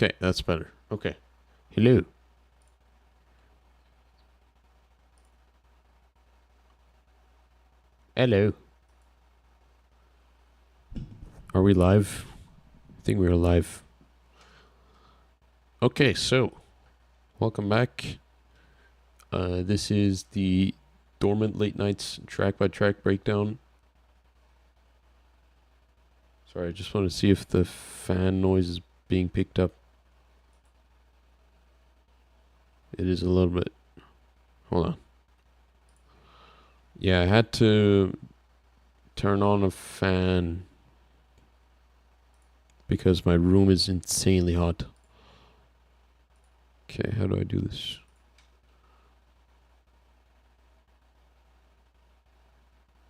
Okay, that's better. Okay. Hello. Hello. Are we live? I think we're live. Okay, so welcome back. This is the Dormant Late Nights track by track breakdown. Sorry, I just want to see if the fan noise is being picked up. It is a little bit. Hold on. Yeah, I had to turn on a fan because my room is insanely hot. Okay, how do I do this?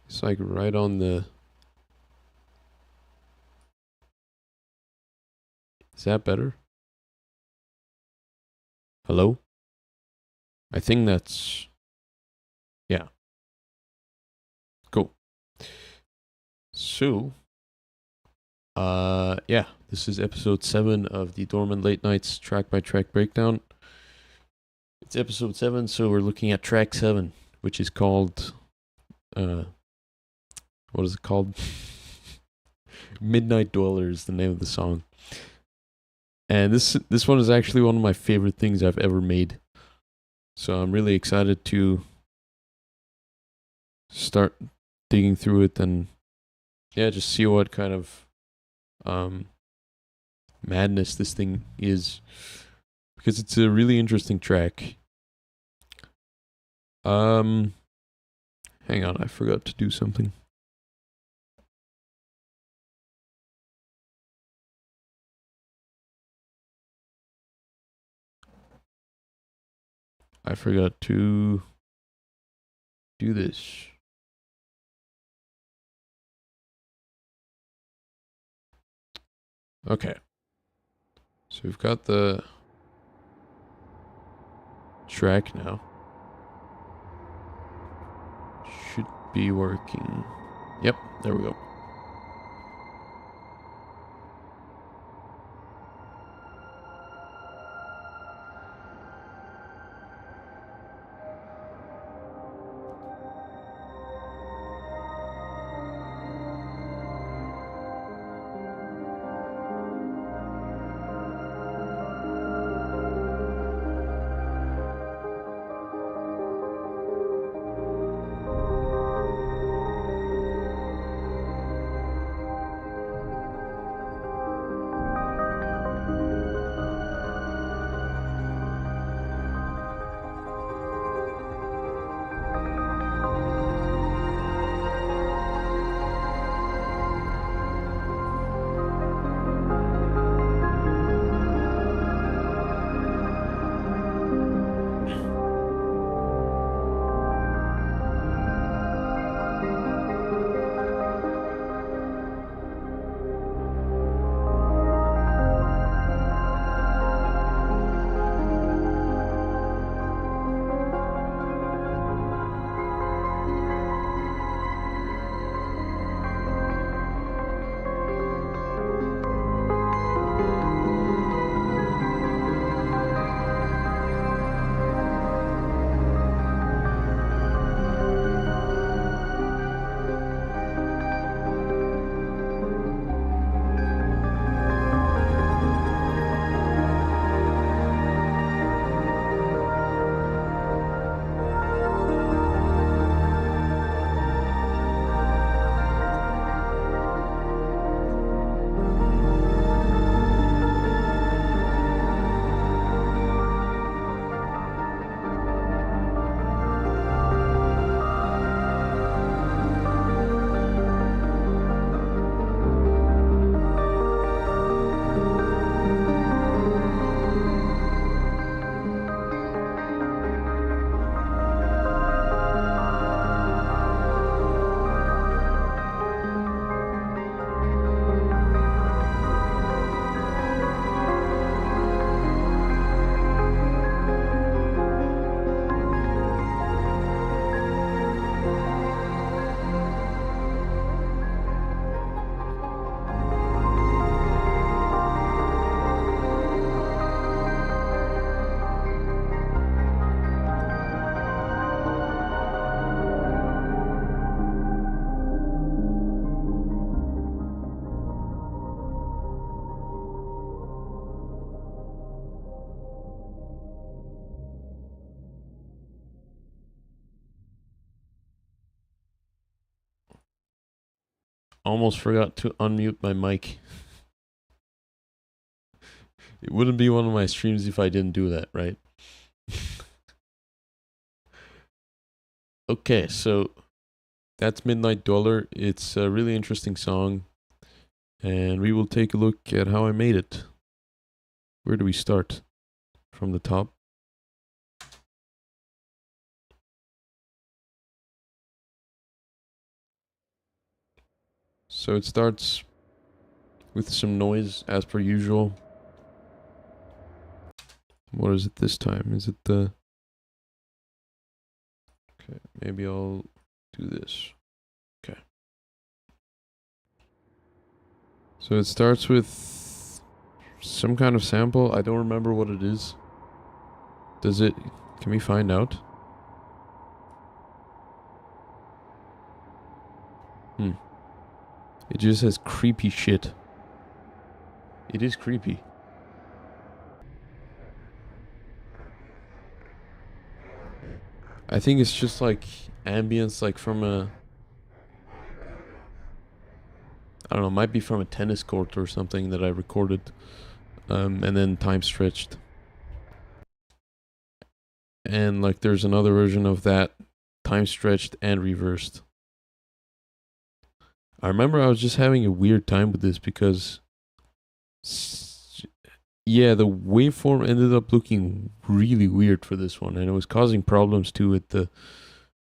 It's like right on the... Is that better? Hello? I think that's... Yeah. Cool. So, yeah, this is episode 7 of the Dormant Late Nights track by track breakdown. It's episode 7, so we're looking at track 7, which is called, what is it called? Midnight Dweller is the name of the song. And this one is actually one of my favorite things I've ever made. So I'm really excited to start digging through it and yeah, just see what kind of madness this thing is, because it's a really interesting track. Hang on, I forgot to do something. I forgot to do this. Okay. So we've got the track now. Should be working. Yep, there we go. almost forgot to unmute my mic. It wouldn't be one of my streams if I didn't do that, right? Okay, so that's Midnight Dweller. It's a really interesting song, and we will take a look at how I made it. Where do we start? From the top? So it starts with some noise as per usual. What is it this time? Is it the... Okay, maybe I'll do this. Okay. So it starts with some kind of sample. I don't remember what it is. Does it... Can we find out? It just says creepy shit. It is creepy. I think it's just like ambience, like from a... I don't know, might be from a tennis court or something that I recorded. And then time stretched. And like there's another version of that, time stretched and reversed. I remember I was just having a weird time with this because... Yeah, the waveform ended up looking really weird for this one, and it was causing problems too with the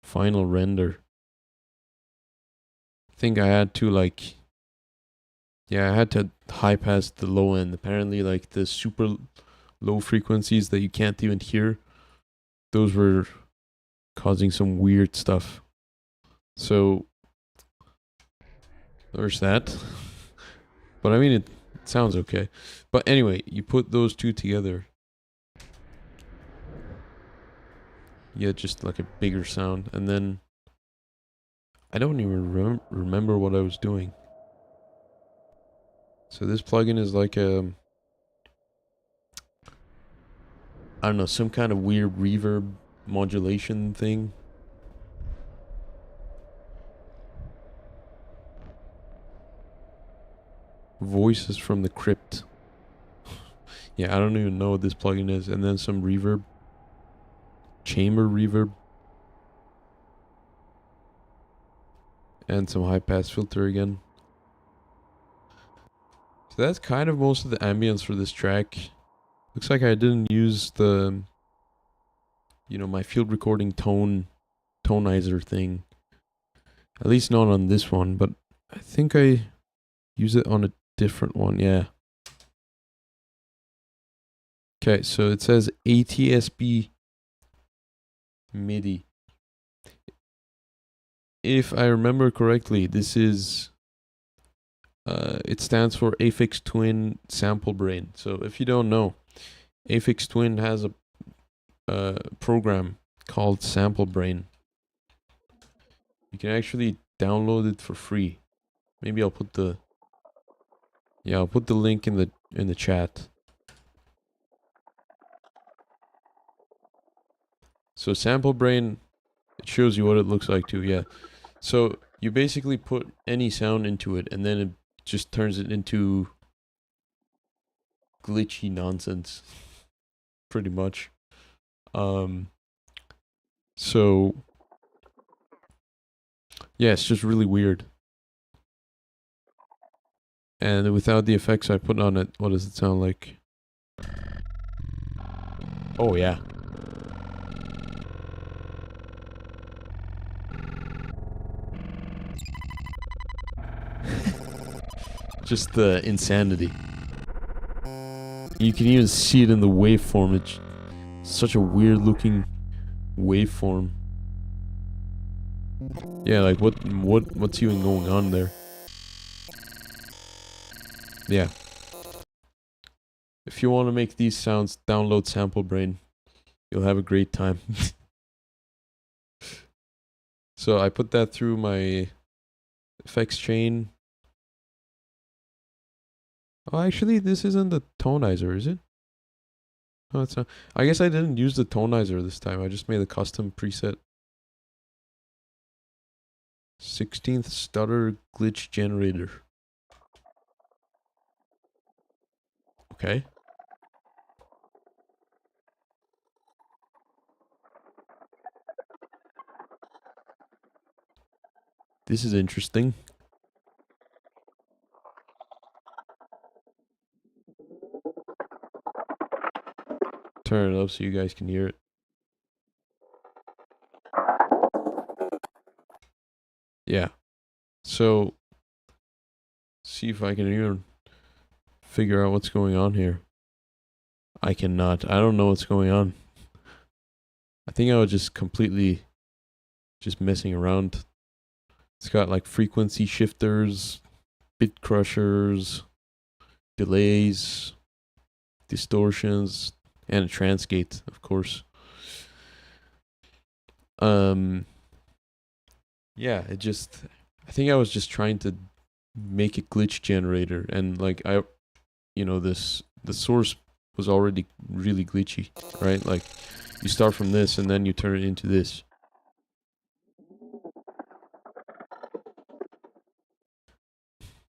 final render. I think I had to like... Yeah, I had to high pass the low end. Apparently, like the super low frequencies that you can't even hear, those were causing some weird stuff. So, there's that. But I mean, it sounds okay. But anyway, you put those two together, you get just like a bigger sound. And then, I don't even remember what I was doing. So this plugin is like a... I don't know, some kind of weird reverb modulation thing. Voices from the Crypt. Yeah, I don't even know what this plugin is. And then some reverb. Chamber reverb. And some high pass filter again. So that's kind of most of the ambience for this track. Looks like I didn't use the... You know, my field recording tonizer thing. At least not on this one, but I think I use it on a different one, yeah. Okay, so it says ATSB MIDI. If I remember correctly, this is... it stands for Aphex Twin Sample Brain. So if you don't know, Aphex Twin has a program called Sample Brain. You can actually download it for free. Maybe I'll put the... Yeah, I'll put the link in the chat. So Sample Brain, it shows you what it looks like too, yeah. So you basically put any sound into it and then it just turns it into glitchy nonsense. Pretty much. So yeah, it's just really weird. And without the effects I put on it, what does it sound like? Oh yeah. Just the insanity. You can even see it in the waveform. It's such a weird looking waveform. Yeah, like what's even going on there? Yeah. If you want to make these sounds, download Sample Brain. You'll have a great time. So I put that through my effects chain. Oh, actually, this isn't the tonizer, is it? Oh, it's not. I guess I didn't use the tonizer this time. I just made a custom preset. 16th stutter glitch generator. Okay. This is interesting. Turn it up so you guys can hear it. Yeah. So, see if I can even figure out what's going on here. I cannot. I don't know what's going on. I think I was just completely just messing around. It's got like frequency shifters, bit crushers, delays, distortions, and a transgate, of course. Yeah, I think I was just trying to make a glitch generator, and like the source was already really glitchy, right? Like you start from this and then you turn it into this.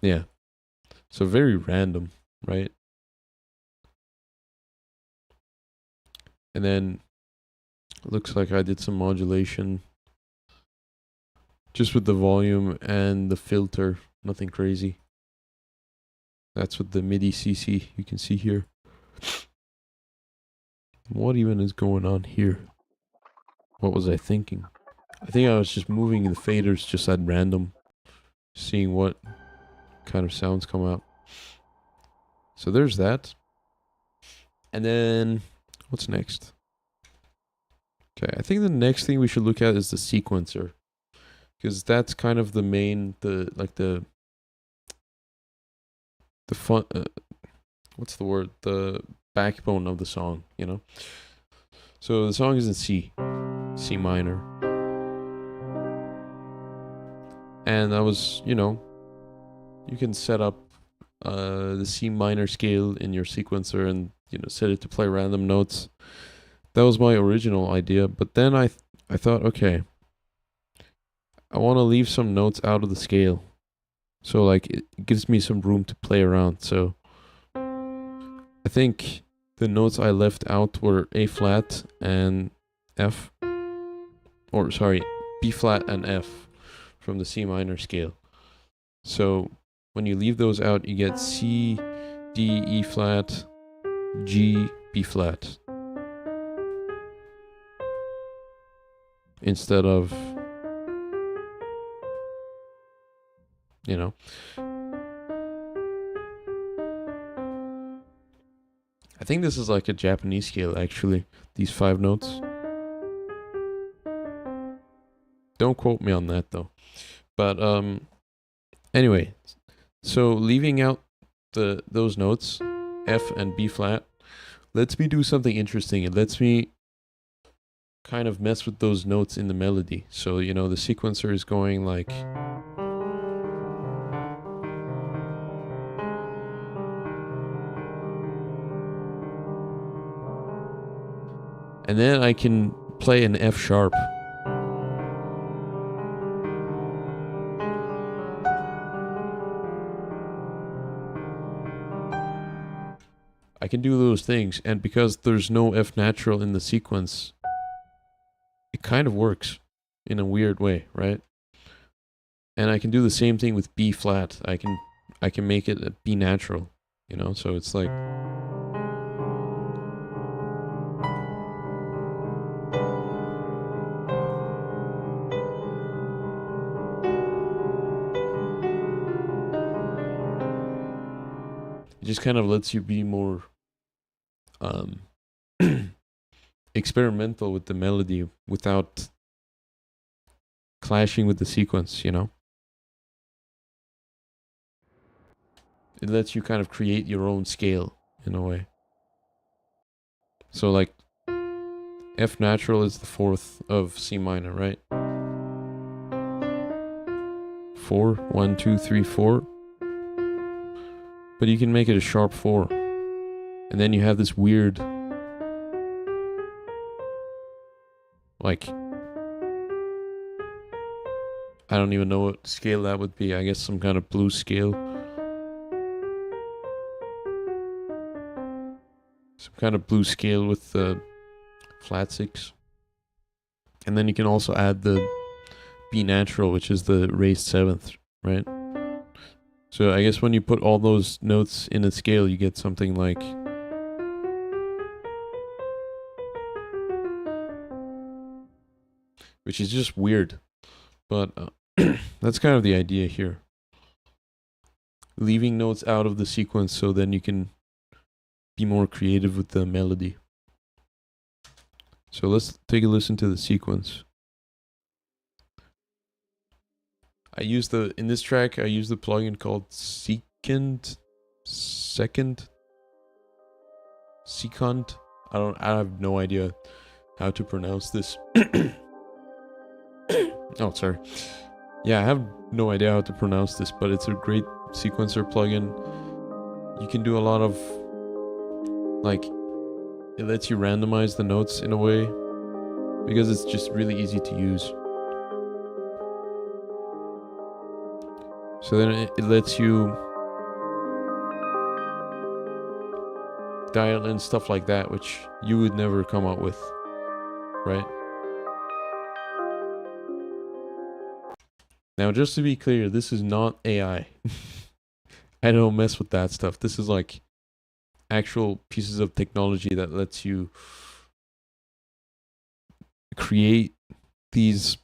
Yeah. So very random, right? And then it looks like I did some modulation just with the volume and the filter, nothing crazy. That's what the MIDI CC you can see here. What even is going on here? What was I thinking? I think I was just moving the faders just at random, seeing what kind of sounds come out. So there's that. And then what's next? Okay, I think the next thing we should look at is the sequencer, because that's kind of the main, the fun. What's the word? The backbone of the song, you know. So the song is in C minor, and I was, you can set up the C minor scale in your sequencer and set it to play random notes. That was my original idea, but then I thought, okay, I want to leave some notes out of the scale, so like it gives me some room to play around. So I think the notes I left out were A flat and F, or sorry, B flat and F from the C minor scale. So when you leave those out, you get C, D, E flat, G, B flat, instead of, I think this is like a Japanese scale, actually, these 5 notes. Don't quote me on that, though. But anyway, so leaving out those notes, F and B flat, lets me do something interesting. It lets me kind of mess with those notes in the melody. So, the sequencer is going like... And then I can play an F sharp. I can do those things, and because there's no F natural in the sequence, it kind of works in a weird way, right? And I can do the same thing with B flat. I can make it a B natural, so it's like... It just kind of lets you be more experimental with the melody without clashing with the sequence, It lets you kind of create your own scale in a way. So like F natural is the 4th of C minor, right? 4, 1, 2, 3, 4. But you can make it a sharp 4. And then you have this weird, like, I don't even know what scale that would be. I guess some kind of blues scale. Some kind of blues scale with the flat six. And then you can also add the B natural, which is the raised seventh, right? So I guess when you put all those notes in a scale, you get something like... which is just weird. But that's kind of the idea here. Leaving notes out of the sequence so then you can be more creative with the melody. So let's take a listen to the sequence. In this track, I use the plugin called Second. I have no idea how to pronounce this. Oh, sorry. Yeah, I have no idea how to pronounce this, but it's a great sequencer plugin. You can do a lot of, like, it lets you randomize the notes in a way, because it's just really easy to use. So then it lets you dial in stuff like that, which you would never come up with, right? Now, just to be clear, this is not AI. I don't mess with that stuff. This is like actual pieces of technology that lets you create these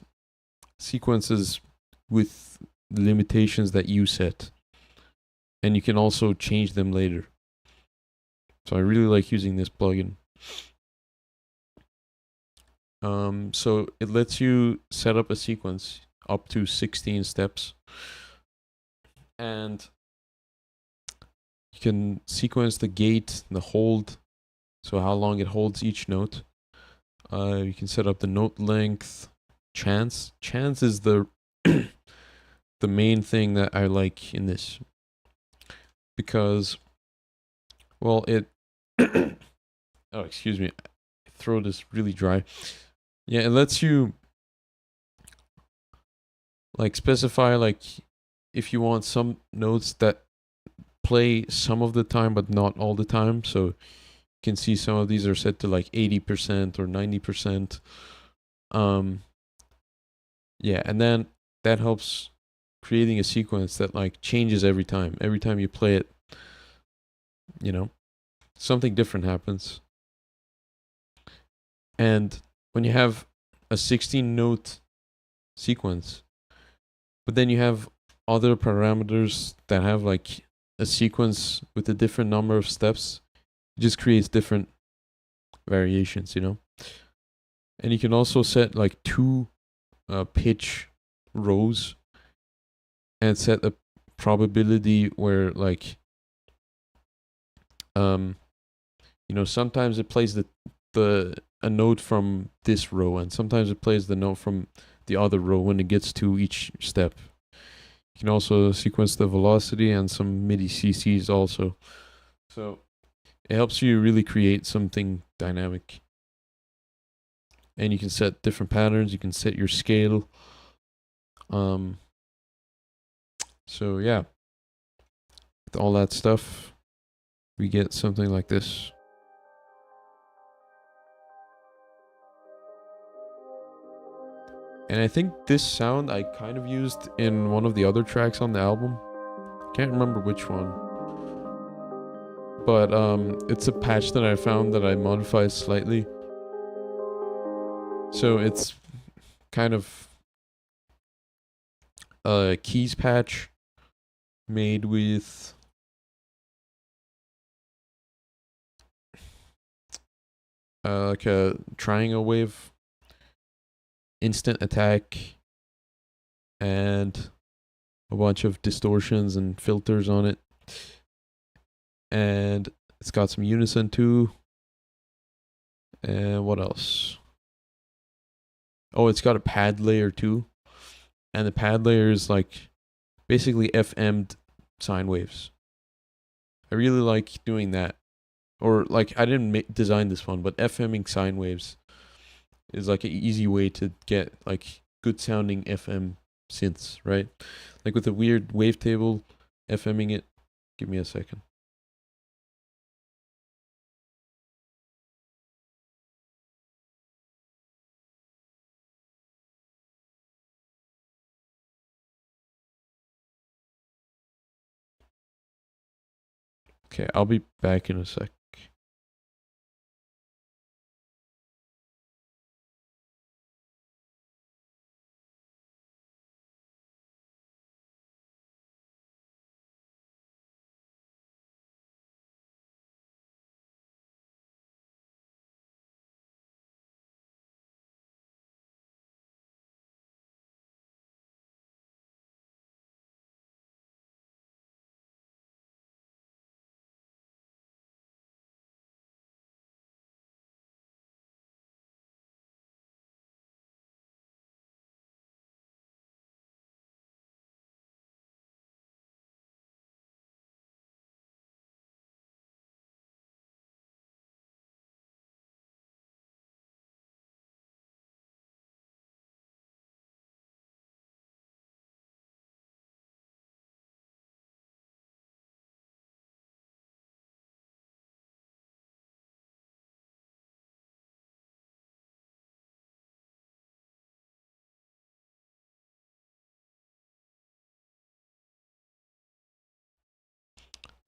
sequences with limitations that you set. And you can also change them later. So I really like using this plugin. So it lets you set up a sequence up to 16 steps. And you can sequence the gate, the hold, so how long it holds each note. You can set up the note length, chance. Chance is the the main thing that I like in this, because, well, it oh, excuse me, my throat is really dry. Yeah, it lets you like specify, like, if you want some notes that play some of the time but not all the time. So you can see some of these are set to like 80% or 90%. Yeah, and then that helps creating a sequence that like changes every time. Every time you play it, you know, something different happens. And when you have a 16 note sequence, but then you have other parameters that have like a sequence with a different number of steps, it just creates different variations, you know. And you can also set like 2 pitch rows and set a probability where, like, you know, sometimes it plays a note from this row, and sometimes it plays the note from the other row when it gets to each step. You can also sequence the velocity and some MIDI CCs also. So it helps you really create something dynamic. And you can set different patterns, you can set your scale. So yeah, with all that stuff, we get something like this. And I think this sound I kind of used in one of the other tracks on the album. Can't remember which one. But it's a patch that I found that I modified slightly. So it's kind of a keys patch made with like a triangle wave, instant attack, and a bunch of distortions and filters on it. And it's got some unison too. And what else? Oh, it's got a pad layer too. And the pad layer is like basically FM'd sine waves. I really like doing that. Or like, I didn't design this one, but FMing sine waves is like an easy way to get like good sounding FM synths, right? Like with a weird wavetable FMing it. Give me a second. Okay, I'll be back in a sec.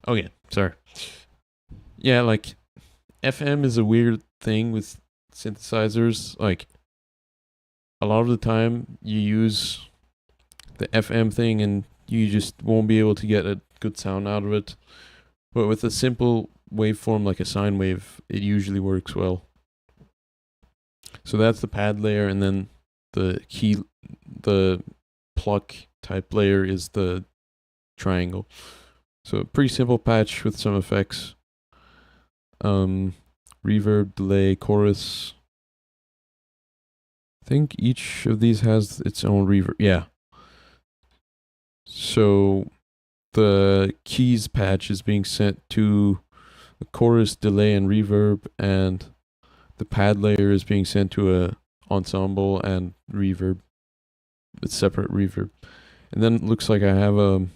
Okay, sorry. Yeah, like FM is a weird thing with synthesizers. Like a lot of the time you use the FM thing and you just won't be able to get a good sound out of it. But with a simple waveform like a sine wave, it usually works well. So that's the pad layer, and then the pluck type layer is the triangle. So a pretty simple patch with some effects. Reverb, delay, chorus. I think each of these has its own reverb. Yeah. So the keys patch is being sent to the chorus, delay, and reverb, and the pad layer is being sent to a ensemble and reverb. It's separate reverb. And then it looks like I have a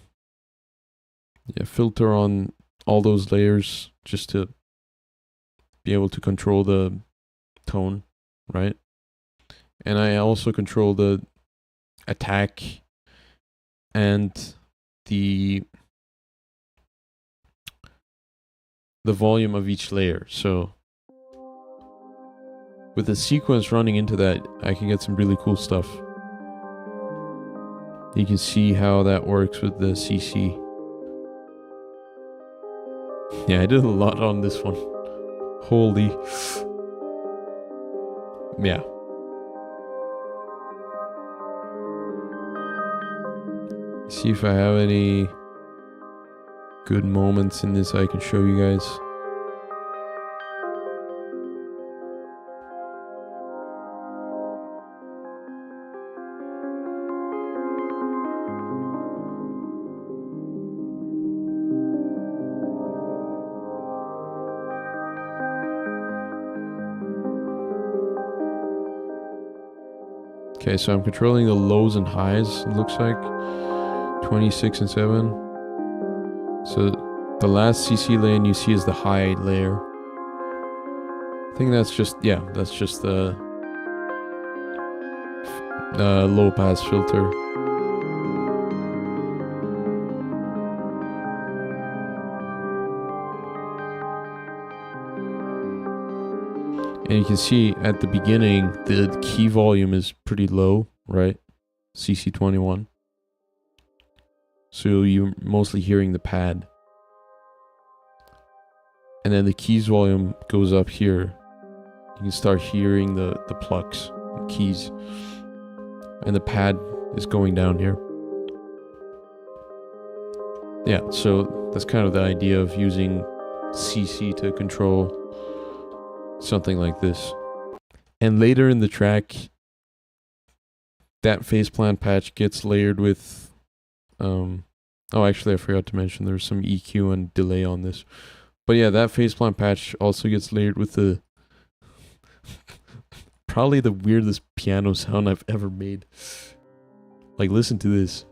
filter on all those layers just to be able to control the tone, right? And I also control the attack and the volume of each layer. So with the sequence running into that, I can get some really cool stuff. You can see how that works with the CC. Yeah, I did a lot on this one. Holy. Yeah. See if I have any good moments in this I can show you guys. Okay, so I'm controlling the lows and highs, it looks like. 26 and 7. So the last CC lane you see is the high layer. I think that's just, that's just the low pass filter. And you can see at the beginning, the key volume is pretty low, right? CC21. So you're mostly hearing the pad. And then the keys volume goes up here. You can start hearing the plucks, the keys. And the pad is going down here. Yeah, so that's kind of the idea of using CC to control something like this. And later in the track, that faceplant patch gets layered with oh, actually I forgot to mention there's some EQ and delay on this. But yeah, that faceplant patch also gets layered with the probably the weirdest piano sound I've ever made. Like, listen to this.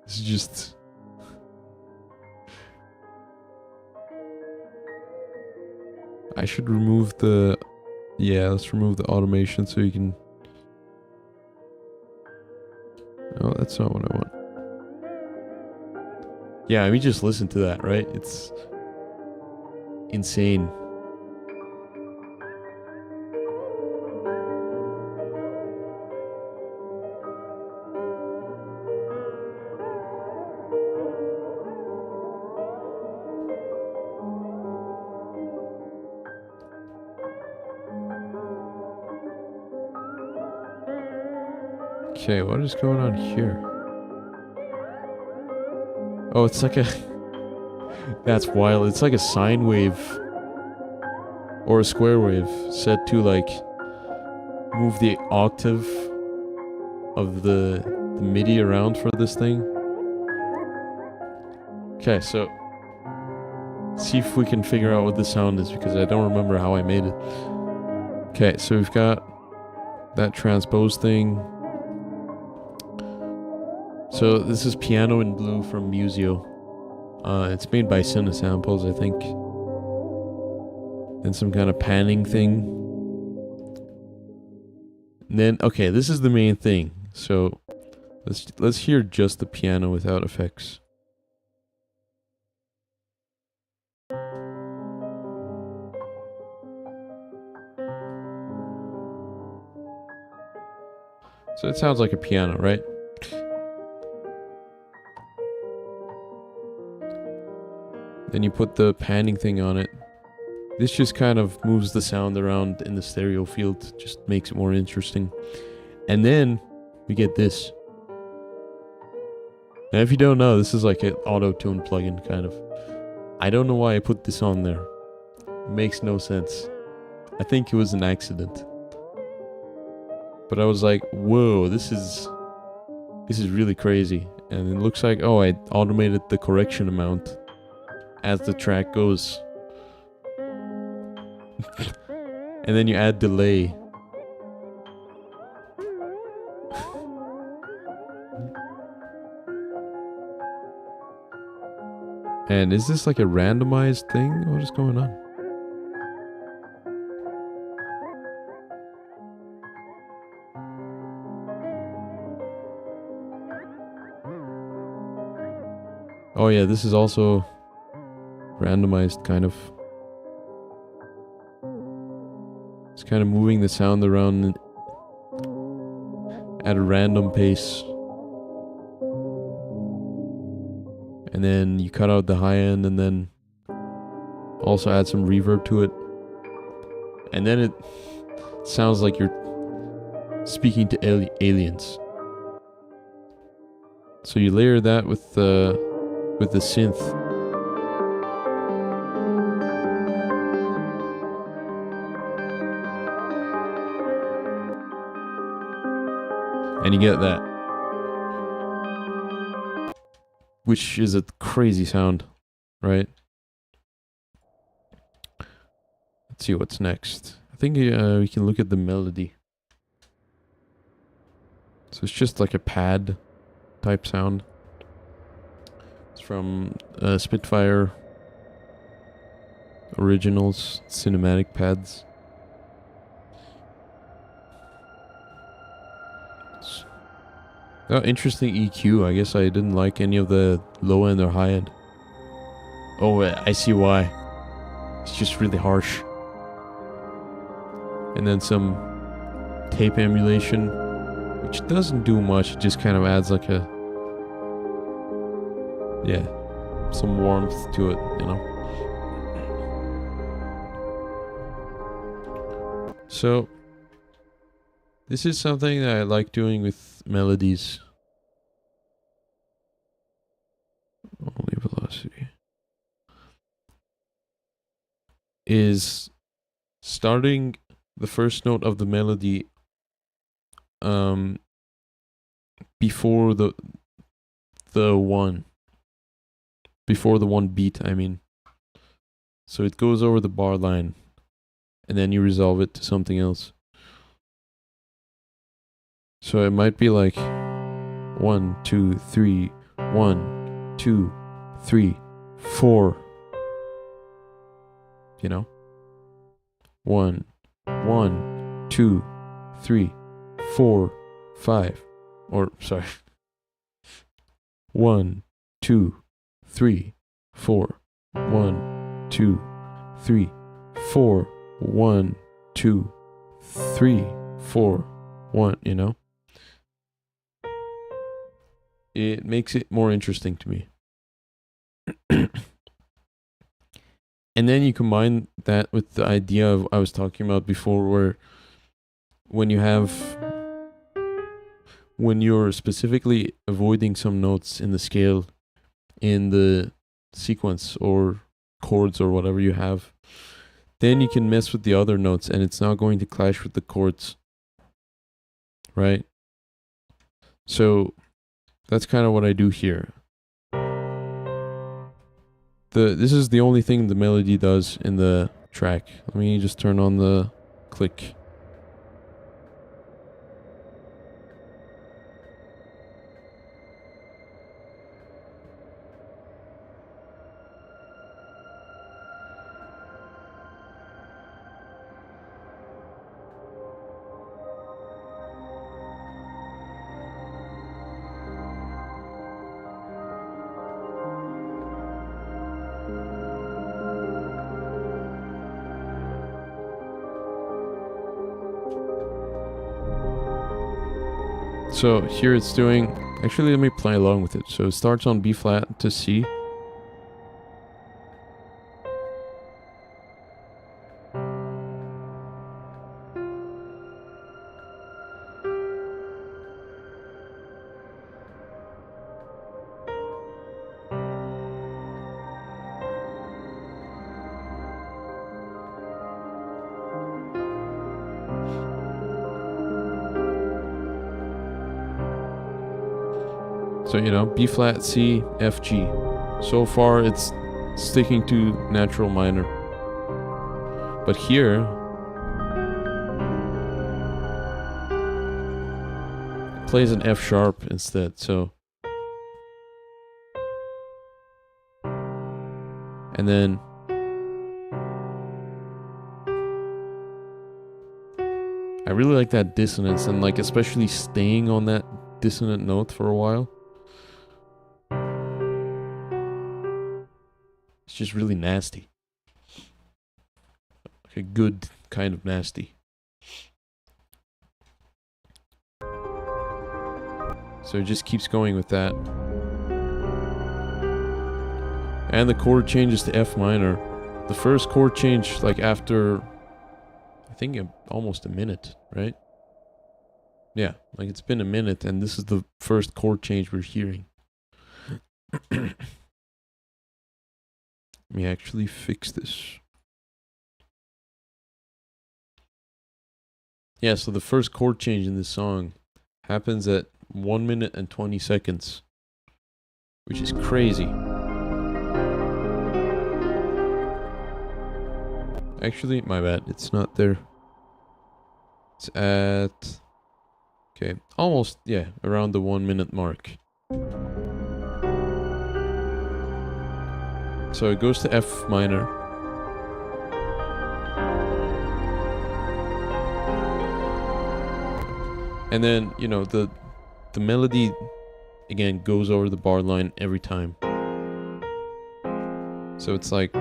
This is just... I should remove the... Yeah, let's remove the automation so you can... Oh, that's not what I want. Yeah, I mean, just listen to that, right? It's... insane. Okay, what is going on here? Oh, it's like a... That's wild. It's like a sine wave. Or a square wave. Set to, like... move the octave of the MIDI around for this thing. Okay, so... see if we can figure out what the sound is, because I don't remember how I made it. Okay, so we've got... that transpose thing. So this is Piano in Blue from Museo. It's made by Cinesamples, I think. And some kind of panning thing. And then, okay, this is the main thing. So let's hear just the piano without effects. So it sounds like a piano, right? Then you put the panning thing on it. This just kind of moves the sound around in the stereo field, just makes it more interesting. And then we get this. Now if you don't know, this is like an auto-tune plugin, kind of. I don't know why I put this on there. It makes no sense. I think it was an accident. But I was like, whoa, this is really crazy. And it looks like, oh, I automated the correction amount as the track goes. And then you add delay. And is this like a randomized thing? What is going on? Oh yeah, this is also randomized, kind of. It's kind of moving the sound around at a random pace. And then you cut out the high end and then also add some reverb to it. And then it sounds like you're speaking to aliens. So you layer that with the synth. And you get that. Which is a crazy sound, right? Let's see what's next. I think we can look at the melody. So it's just like a pad type sound. It's from Spitfire Originals cinematic pads. Oh, interesting EQ. I guess I didn't like any of the low end or high end. Oh, I see why. It's just really harsh. And then some tape emulation, which doesn't do much. It just kind of adds like a... yeah, some warmth to it, you know? So... this is something that I like doing with melodies. Only velocity. Is starting the first note of the melody before the one. Before the one beat, I mean. So it goes over the bar line. And then you resolve it to something else. So it might be like 1, 2, 3, 1, 2, 3, 4. You know? 1, 1, 2, 3, 4, 5. Or, sorry. 1, 2, 3, 4. 1, 2, 3, 4. 1, 2, 3, 4. 1, you know? It makes it more interesting to me. And then you combine that with the idea of I was talking about before, where when you're specifically avoiding some notes in the scale, in the sequence or chords or whatever you have, then you can mess with the other notes and it's not going to clash with the chords, right? So that's kind of what I do here. This is the only thing the melody does in the track. Let me just turn on the click. So here it's doing, actually let me play along with it. So it starts on B flat to C. So, you know, B flat, C, F, G. So far it's sticking to natural minor. But here, it plays an F sharp instead, so. And then I really like that dissonance, and like especially staying on that dissonant note for a while. It's just really nasty. Like a good kind of nasty. So it just keeps going with that. And the chord changes to F minor. The first chord change, like after, I think almost a minute, right? Yeah, like it's been a minute and this is the first chord change we're hearing. Let me actually fix this. Yeah, so the first chord change in this song happens at 1 minute and 20 seconds, which is crazy. Actually, my bad, it's not there. It's at, okay, almost, yeah, around the 1 minute mark. So it goes to F minor. And then, you know, the melody, again, goes over the bar line every time. So it's like...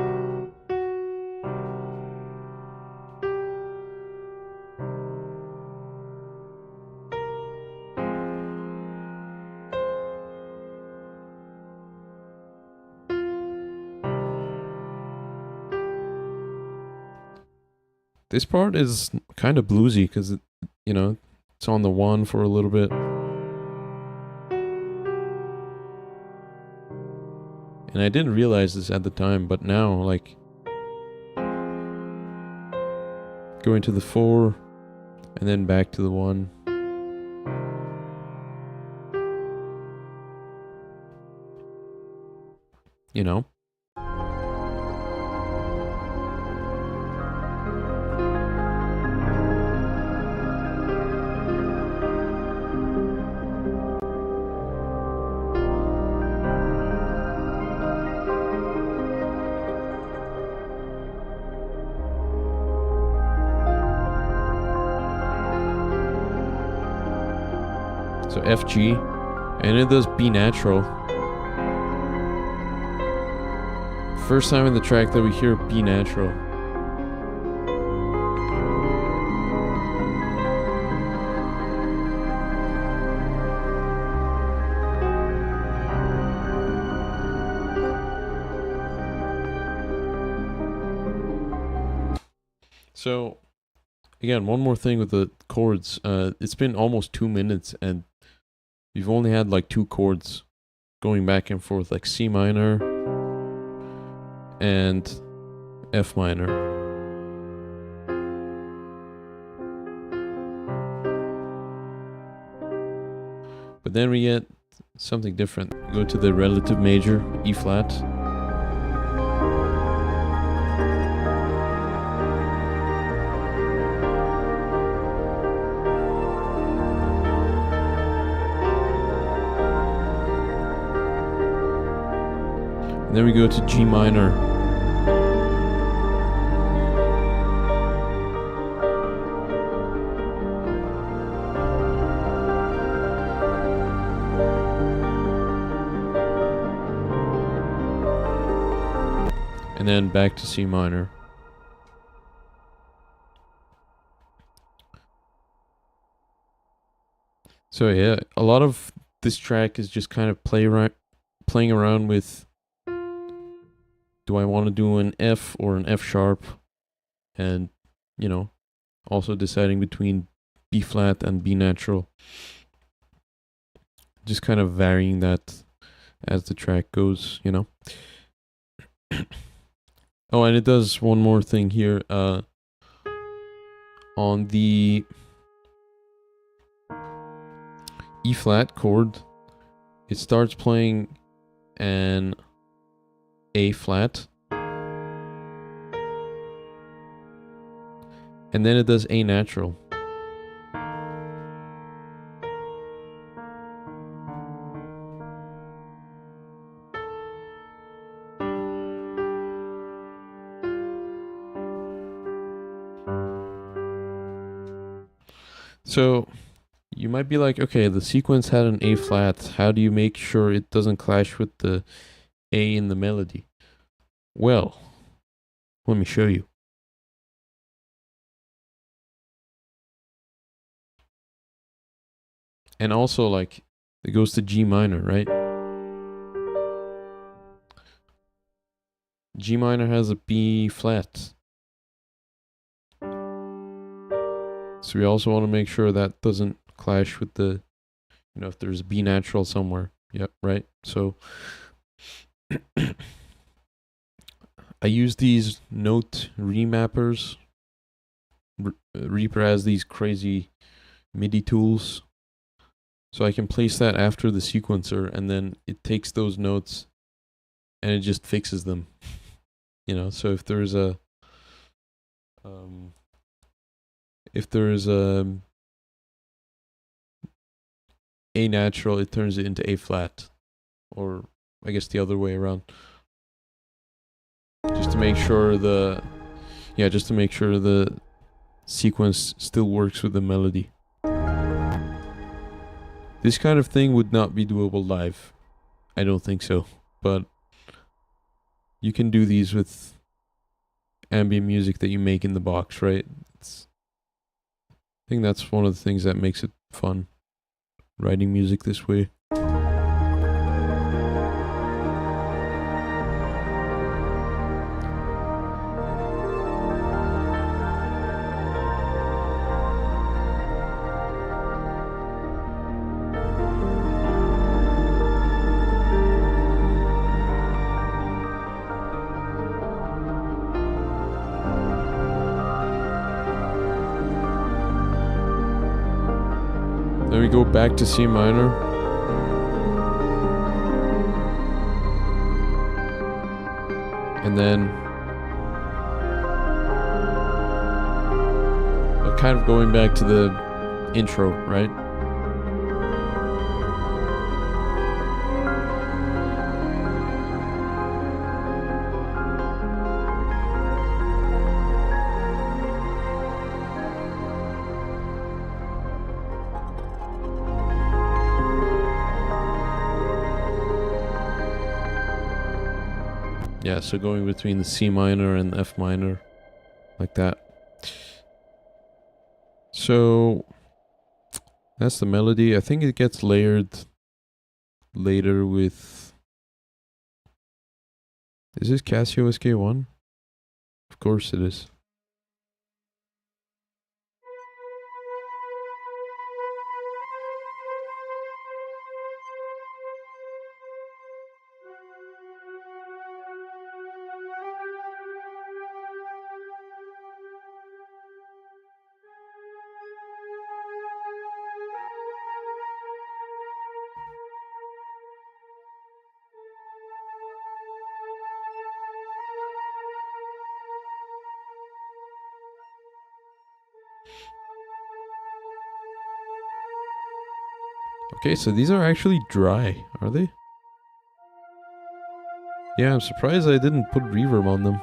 This part is kind of bluesy because, you know, it's on the 1 for a little bit. And I didn't realize this at the time, but now, like, going to the 4 and then back to the 1. You know? So F G, and it does B natural. First time in the track that we hear B natural. So, again, one more thing with the chords. It's been almost 2 minutes, and we've only had like 2 chords going back and forth, like C minor and F minor. But then we get something different. We go to the relative major, E flat. And then we go to G minor. And then back to C minor. So yeah, a lot of this track is just kind of playing around with, do I want to do an F or an F sharp? And, you know, also deciding between B flat and B natural. Just kind of varying that as the track goes, you know. Oh, and it does one more thing here. On the E flat chord, it starts playing an A flat, and then it does A natural. So you might be like, okay, the sequence had an A flat. How do you make sure it doesn't clash with the A in the melody? Well, let me show you. And also, like, it goes to G minor, right? G minor has a B flat. So we also want to make sure that doesn't clash with the, you know, if there's B natural somewhere. Yep, right? So I use these note remappers. Reaper has these crazy MIDI tools. So I can place that after the sequencer, and then it takes those notes and it just fixes them. You know, so if there's a A natural, it turns it into A flat, or I guess the other way around. Just to make sure the sequence still works with the melody. This kind of thing would not be doable live. I don't think so, but you can do these with ambient music that you make in the box, right? I think that's one of the things that makes it fun, writing music this way. Then we go back to C minor. And then kind of going back to the intro, right? Yeah, so going between the C minor and the F minor, like that. So that's the melody. I think it gets layered later with... Is this Casio SK1? Of course it is. Okay, so these are actually dry, are they? Yeah, I'm surprised I didn't put reverb on them.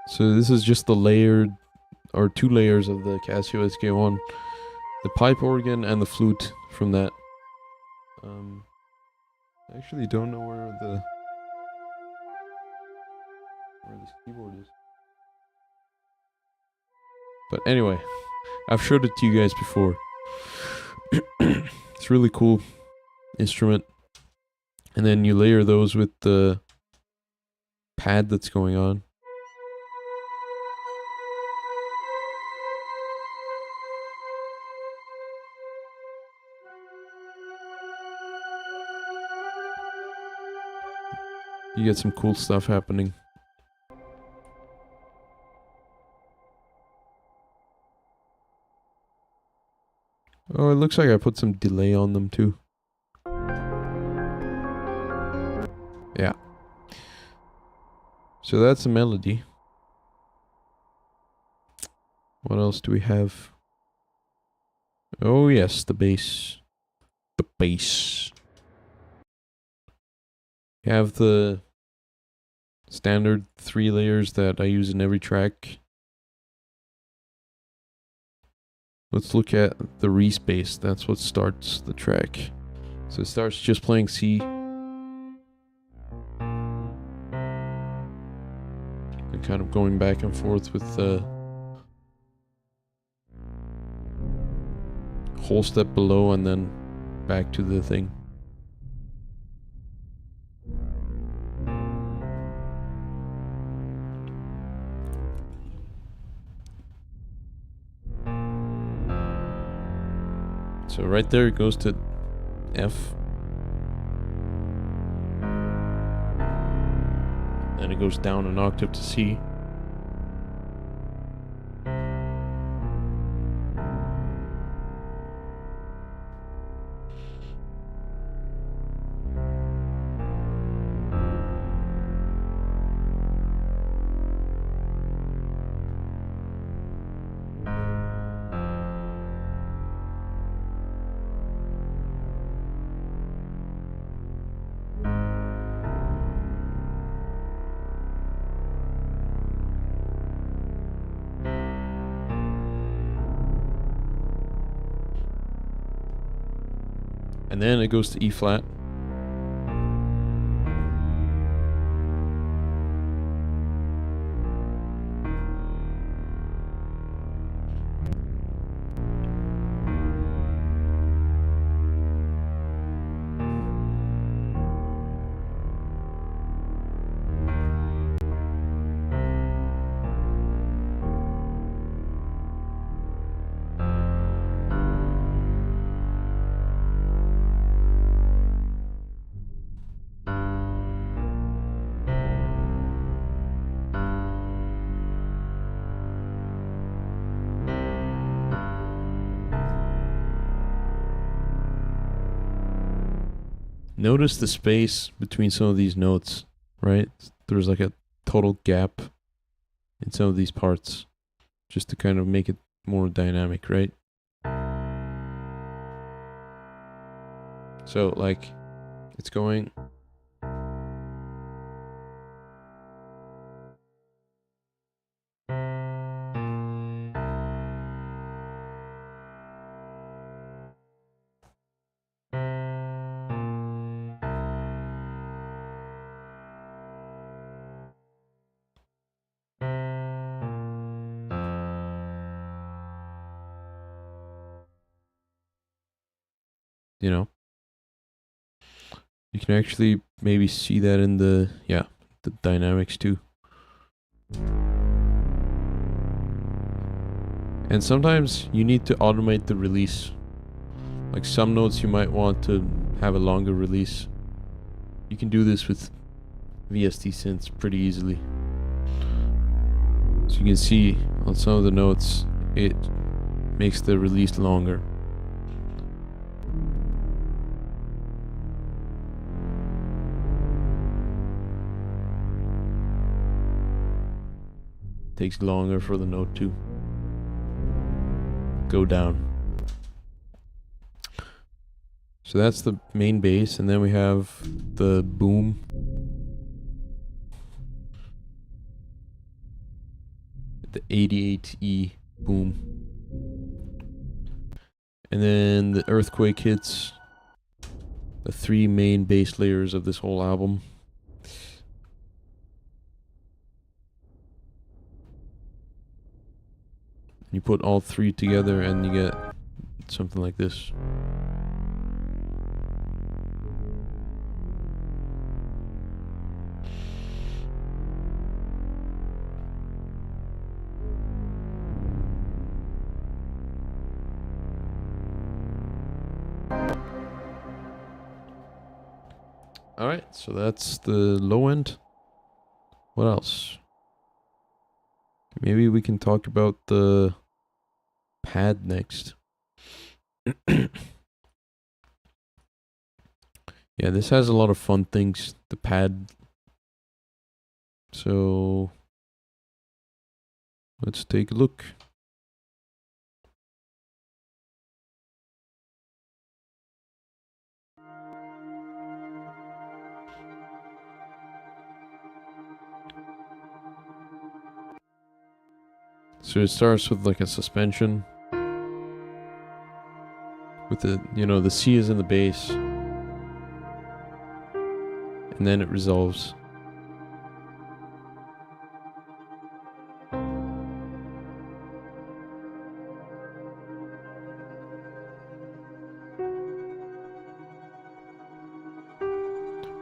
So this is just the layered, or 2 layers of the Casio SK1. The pipe organ and the flute from that. I actually don't know where this keyboard is. But anyway, I've showed it to you guys before. It's really cool instrument. And then you layer those with the pad that's going on. You get some cool stuff happening. Oh, it looks like I put some delay on them too. Yeah. So that's a melody. What else do we have? Oh yes, the bass. The bass. We have the standard 3 layers that I use in every track. Let's look at the respace. That's what starts the track. So it starts just playing C. And kind of going back and forth with the whole step below and then back to the thing. So right there it goes to F. Then it goes down an octave to C. And then it goes to E flat. Notice the space between some of these notes, right? There's like a total gap in some of these parts, just to kind of make it more dynamic, right? So like, it's going... you know. You can actually maybe see that in the dynamics too. And sometimes you need to automate the release. Like some notes you might want to have a longer release. You can do this with VST synths pretty easily. So you can see on some of the notes it makes the release longer. Takes longer for the note to go down. So that's the main bass, and then we have the boom. The 88E boom. And then the earthquake hits the three main bass layers of this whole album. You put all three together and you get something like this. Alright, so that's the low end. What else? Maybe we can talk about the pad next. Yeah, this has a lot of fun things, the pad. So let's take a look. So it starts with like a suspension with the, the C is in the bass, and then it resolves.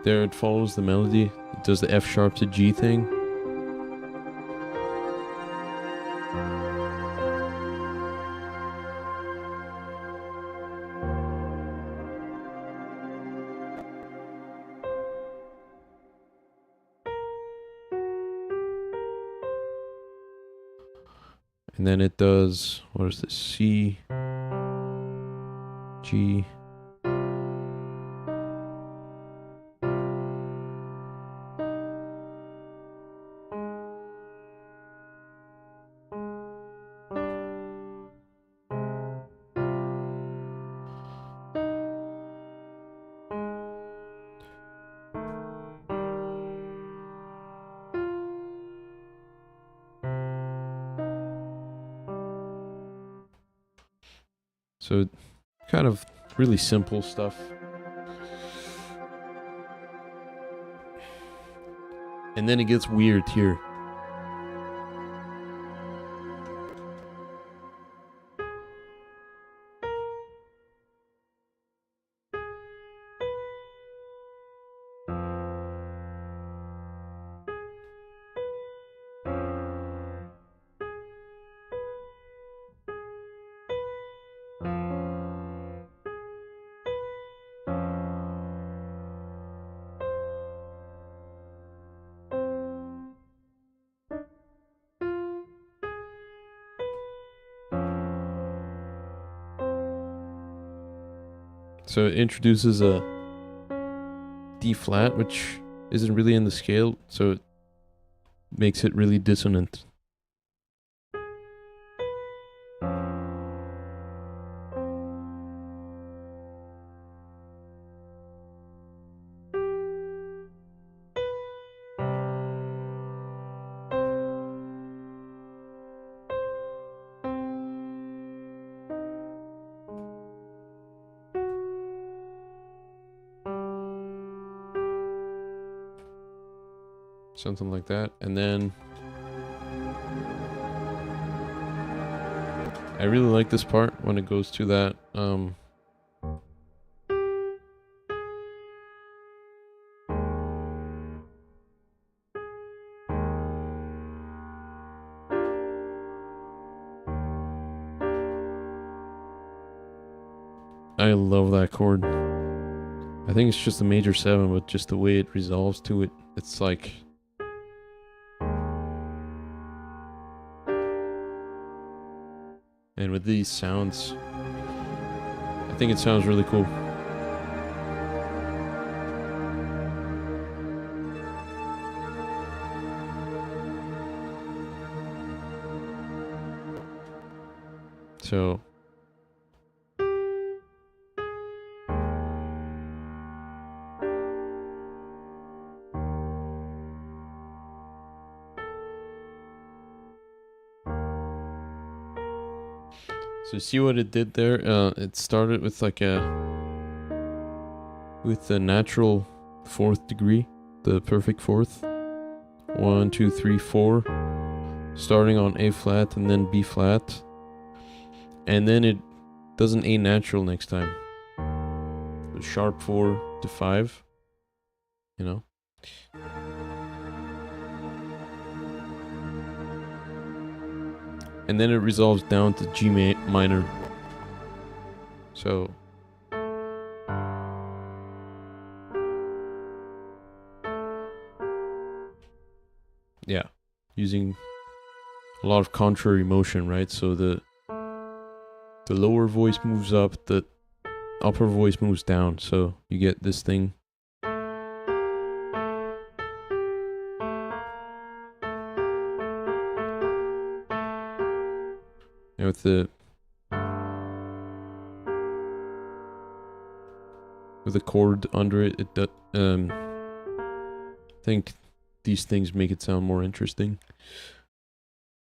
There it follows the melody. It does the F sharp to G thing. And then it does, what is this? C, G. So kind of really simple stuff. And then it gets weird here. So it introduces a D flat, which isn't really in the scale, so it makes it really dissonant. Something like that. And then I really like this part when it goes to that I love that chord. I think it's just a major 7, but just the way it resolves to it, it's like... And with these sounds, I think it sounds really cool. So see what it did there? It started with like the natural 4th degree, the perfect 4th. 1, 2, 3, 4. Starting on A flat and then B flat. And then it does an A natural next time. So sharp 4 to 5. You know? And then it resolves down to G minor. So yeah, using a lot of contrary motion, right? So the lower voice moves up, the upper voice moves down, so you get this thing. And with the chord under it, I think these things make it sound more interesting.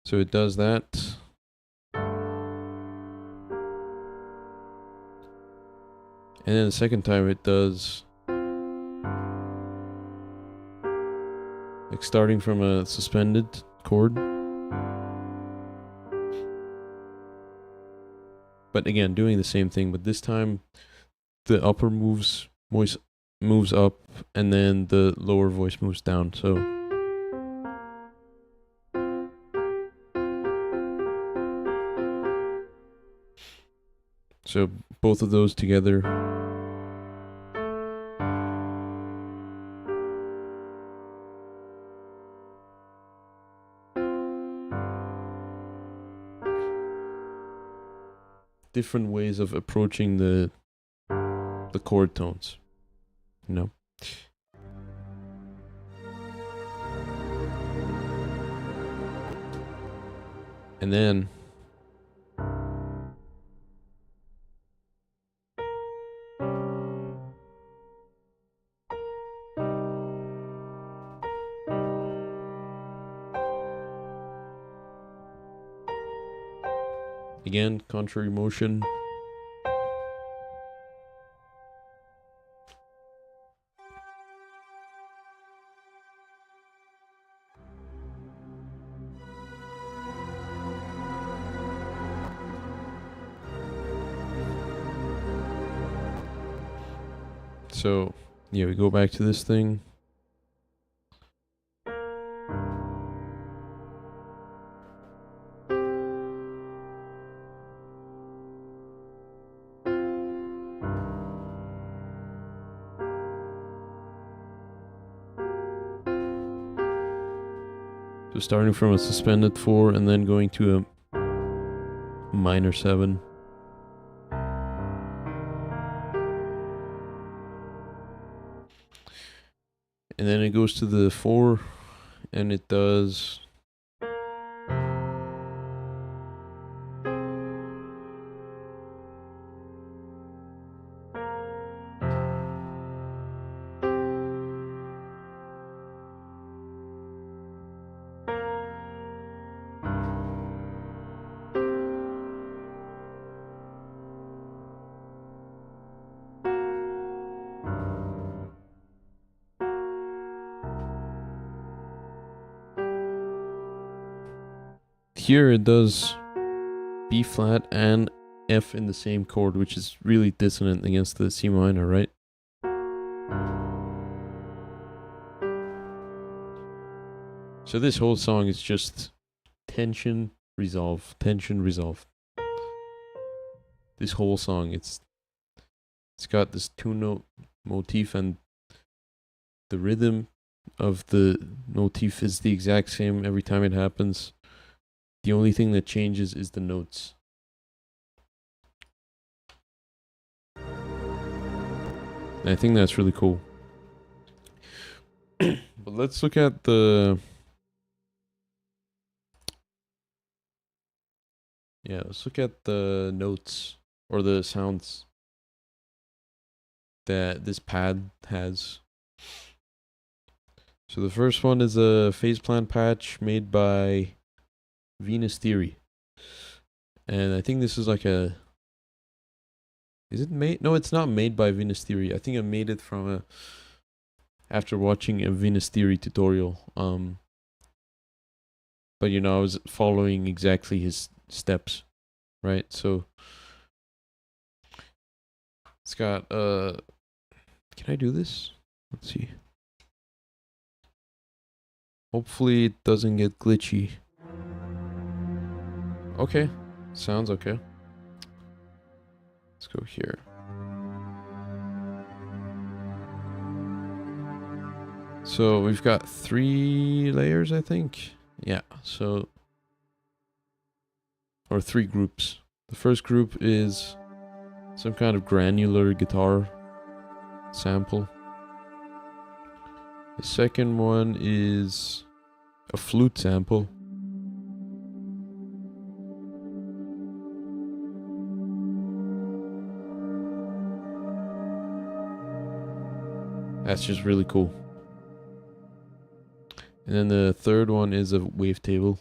So it does that. And then the second time it does, like starting from a suspended chord. But again, doing the same thing, but this time the upper voice moves up and then the lower voice moves down. So both of those together. Different ways of approaching the chord tones, you know. And then again, contrary motion. So, yeah, we go back to this thing. So starting from a suspended 4 and then going to a minor 7. And then it goes to the 4 and it does here it does B flat and F in the same chord, which is really dissonant against the C minor, right? So this whole song is just tension, resolve, tension, resolve. This whole song, it's It's got this 2-note motif, and the rhythm of the motif is the exact same every time it happens. The only thing that changes is the notes. And I think that's really cool. But let's look at the... Yeah, let's look at the notes, or the sounds that this pad has. So the first one is a phase-plan patch made by Venus Theory. And I think this is like a... Is it made? No, it's not made by Venus Theory. I think I made it from a... After watching a Venus Theory tutorial. But you know, I was following exactly his steps, right? So it's got can I do this? Let's see. Hopefully it doesn't get glitchy. Okay, sounds okay. Let's go here. So we've got 3 layers, I think. Yeah, so... Or 3 groups. The first group is some kind of granular guitar sample. The second one is a flute sample. That's just really cool. And then the third one is a wavetable.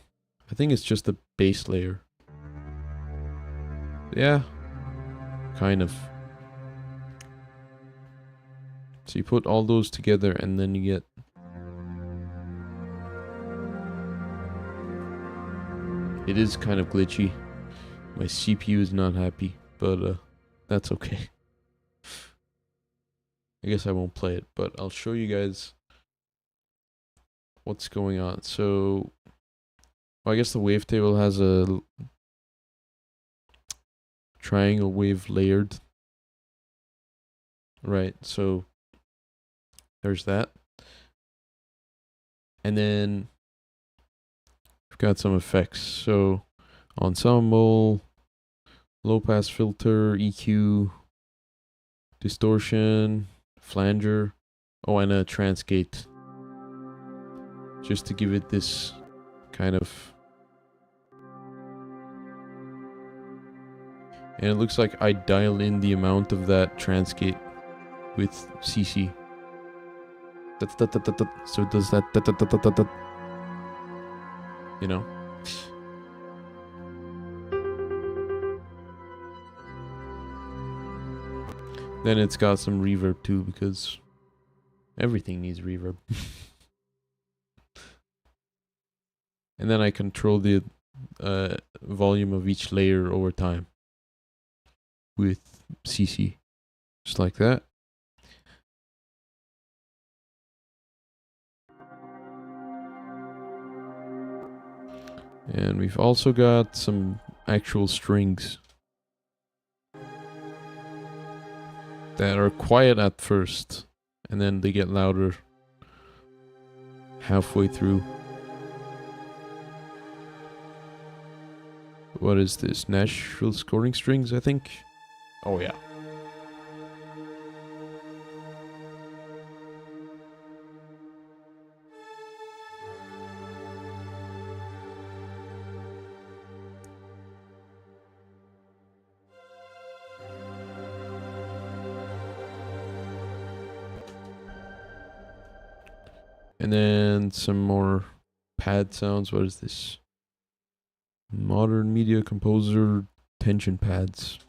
I think it's just the bass layer. Yeah, kind of. So you put all those together and then you get... It is kind of glitchy. My CPU is not happy, but that's okay. I guess I won't play it, but I'll show you guys what's going on. So, well, I guess the wavetable has a triangle wave layered. Right, so there's that. And then we've got some effects. So ensemble, low pass filter, EQ, distortion, flanger, oh, and a transgate. Just to give it this kind of... And it looks like I dial in the amount of that transgate with CC. So it does that, you know? Then it's got some reverb too, because everything needs reverb. And then I control the volume of each layer over time with CC, just like that. And we've also got some actual strings that are quiet at first, and then they get louder halfway through. What is this? Nashville scoring strings, I think? Oh yeah. And then some more pad sounds. What is this? Modern Media Composer tension pads.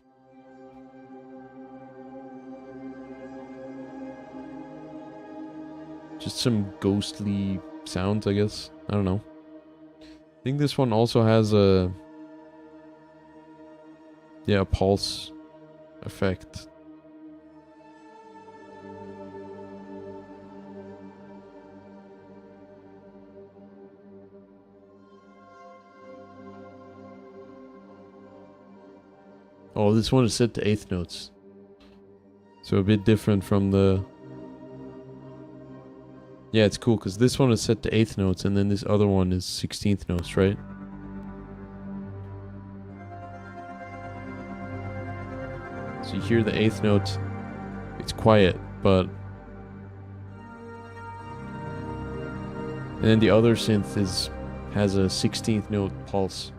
Just some ghostly sounds, I guess. I don't know. I think this one also has a... Yeah, a pulse effect. Oh, this one is set to 8th notes. So a bit different from the... Yeah, it's cool because this one is set to 8th notes and then this other one is 16th notes, right? So you hear the 8th note, it's quiet, but... And then the other synth has a 16th note pulse.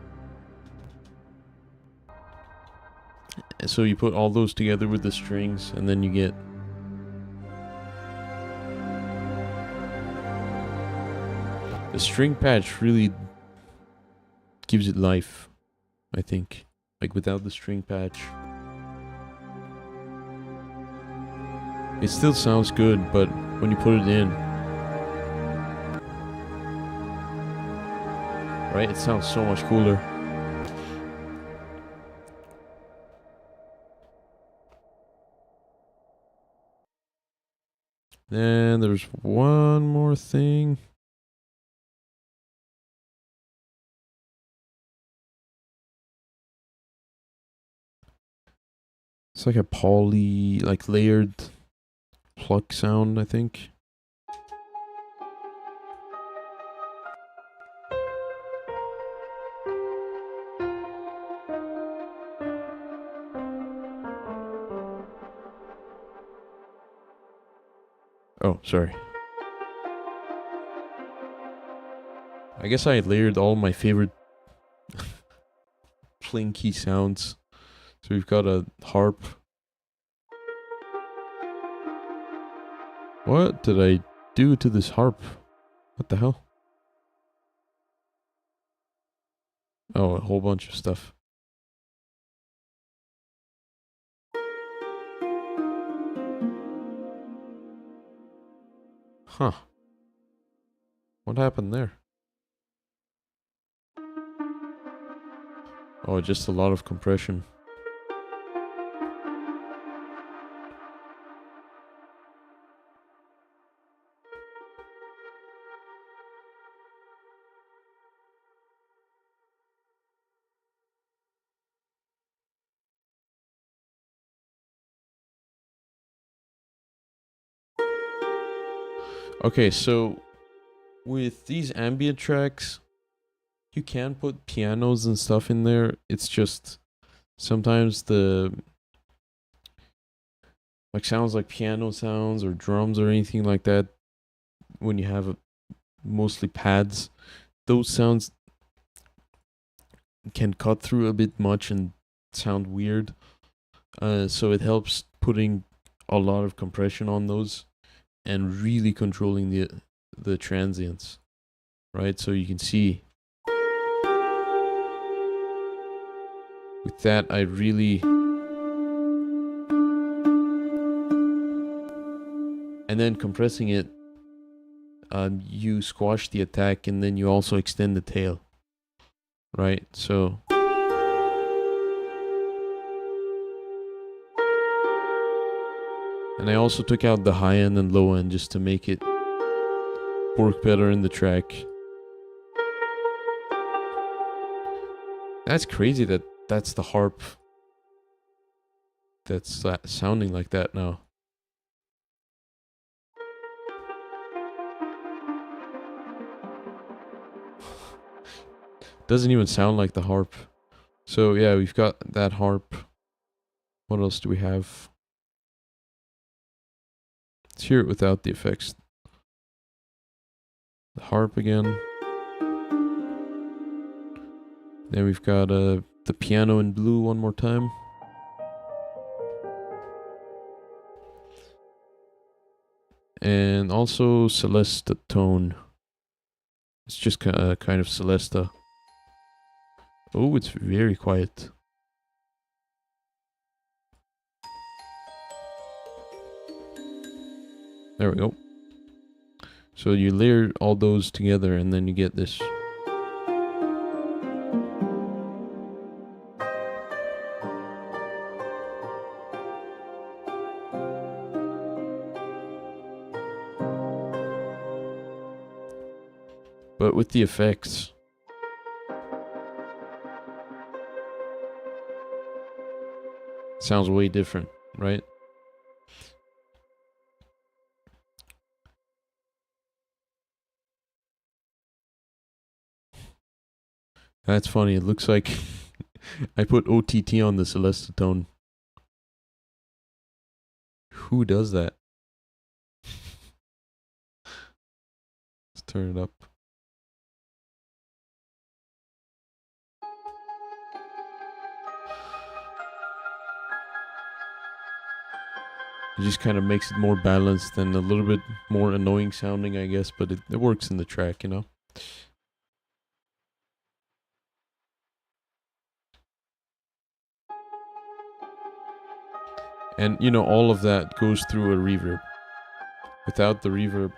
And so you put all those together with the strings and then you get... The string patch really gives it life, I think. Like without the string patch. It still sounds good, but when you put it in, right, it sounds so much cooler. Then there's one more thing. It's like a poly, like layered pluck sound, I think. Oh, sorry. I guess I layered all my favorite plinky sounds. So we've got a harp. What did I do to this harp? What the hell? Oh, a whole bunch of stuff. Huh. What happened there? Oh, just a lot of compression. Okay, so with these ambient tracks, you can put pianos and stuff in there. It's just sometimes the like sounds like piano sounds or drums or anything like that, when you have mostly pads, those sounds can cut through a bit much and sound weird. So it helps putting a lot of compression on those and really controlling the transients, right? So you can see with that, I really... And then compressing it, you squash the attack and then you also extend the tail, right? So... And I also took out the high end and low end just to make it work better in the track. That's crazy that that's the harp that's sounding like that now. Doesn't even sound like the harp. So yeah, we've got that harp. What else do we have? Let's hear it without the effects. The harp again. Then we've got the piano in blue one more time. And also Celesta tone. It's just kind of Celesta. Oh, it's very quiet. There we go. So you layer all those together and then you get this. But with the effects, sounds way different, right? That's funny. It looks like I put OTT on the Celestatone. Who does that? Let's turn it up. It just kind of makes it more balanced and a little bit more annoying sounding, I guess, but it works in the track, you know? And, you know, all of that goes through a reverb. Without the reverb,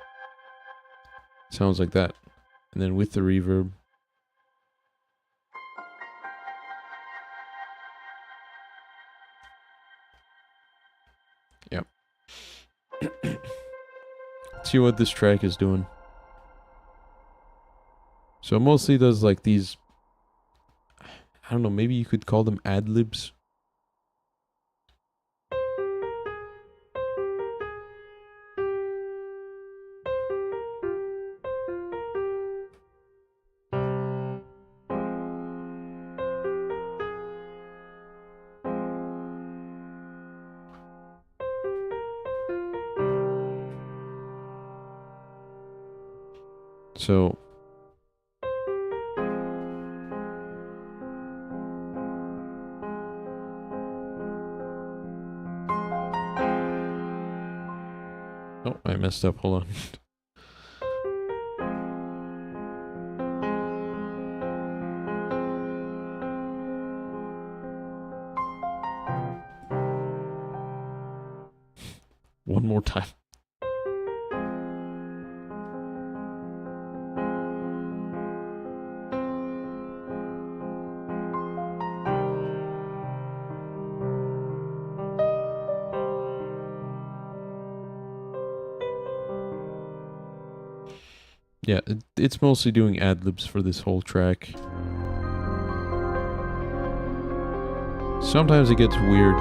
it sounds like that. And then with the reverb, yep. See what this track is doing. So it mostly does like these, I don't know, maybe you could call them ad-libs. So oh, I messed up. Hold on. One more time. Yeah, it's mostly doing ad-libs for this whole track. Sometimes it gets weird.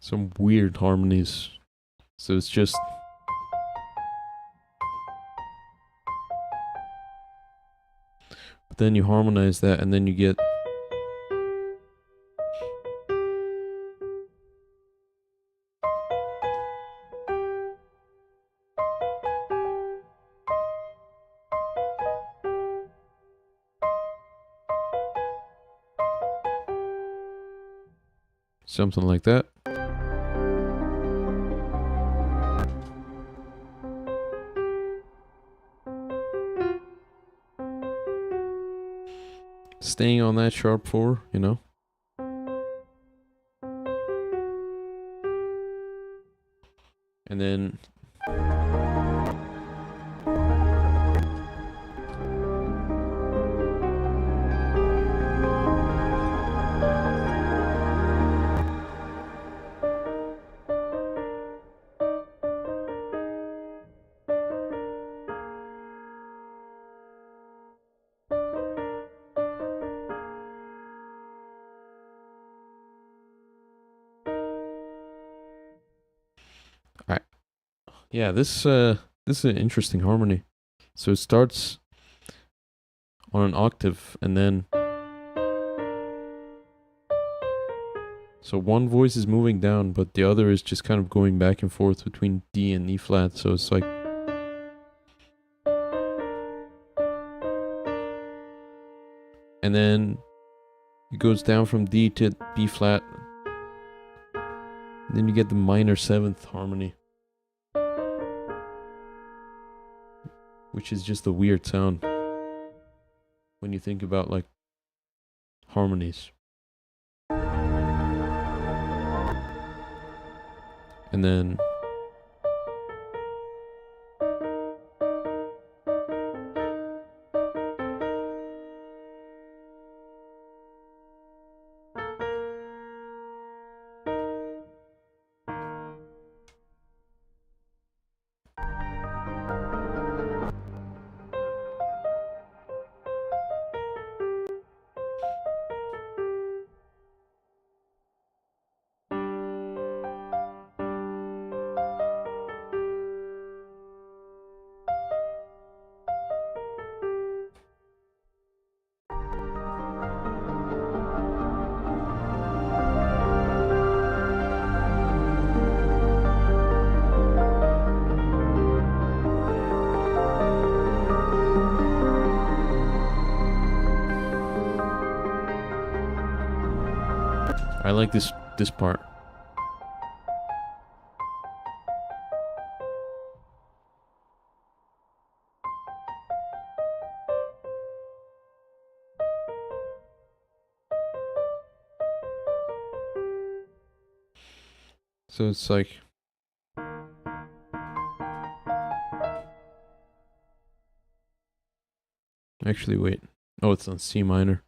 Some weird harmonies. So it's just... But then you harmonize that and then you get... something like that. Staying on that sharp 4, you know? And then... Alright. Yeah, this is an interesting harmony. So it starts on an octave and then... So one voice is moving down, but the other is just kind of going back and forth between D and E flat. So it's like... And then it goes down from D to B flat. And then you get the minor 7th harmony. Which is just a weird sound. When you think about like harmonies. And then... I like this part. So it's like actually wait. Oh, it's on C minor.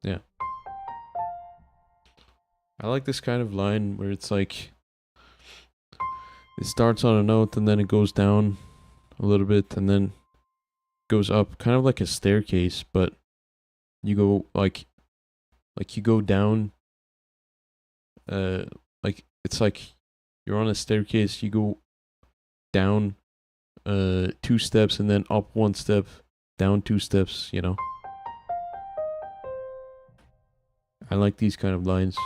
Yeah. I like this kind of line where it's like it starts on a note and then it goes down a little bit and then goes up, kind of like a staircase, but you go like you go down like it's like you're on a staircase, you go down 2 steps and then up 1 step, down 2 steps, you know. I like these kind of lines.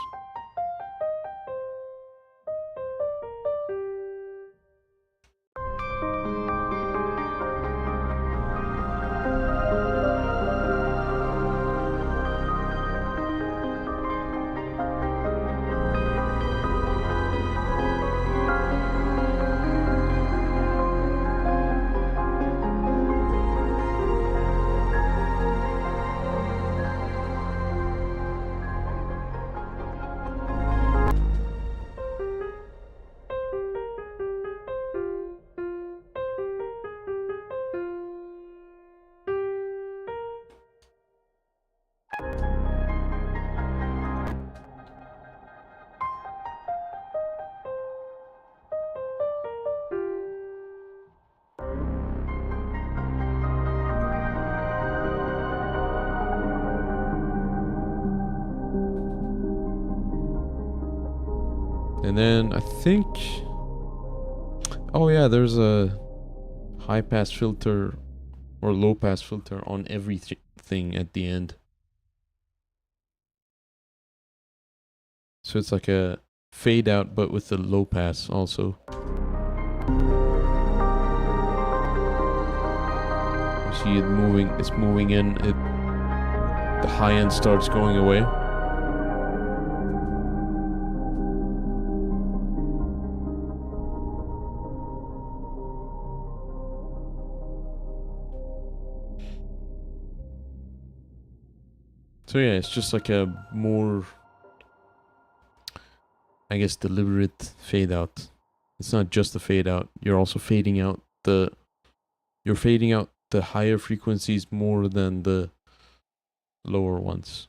And then I think, oh yeah, there's a high pass filter or low pass filter on everything at the end. So it's like a fade out but with a low pass also. You see it moving, it's moving in, the high end starts going away. So yeah, it's just like a more, I guess, deliberate fade out. It's not just a fade out. You're also fading out the higher frequencies more than the lower ones.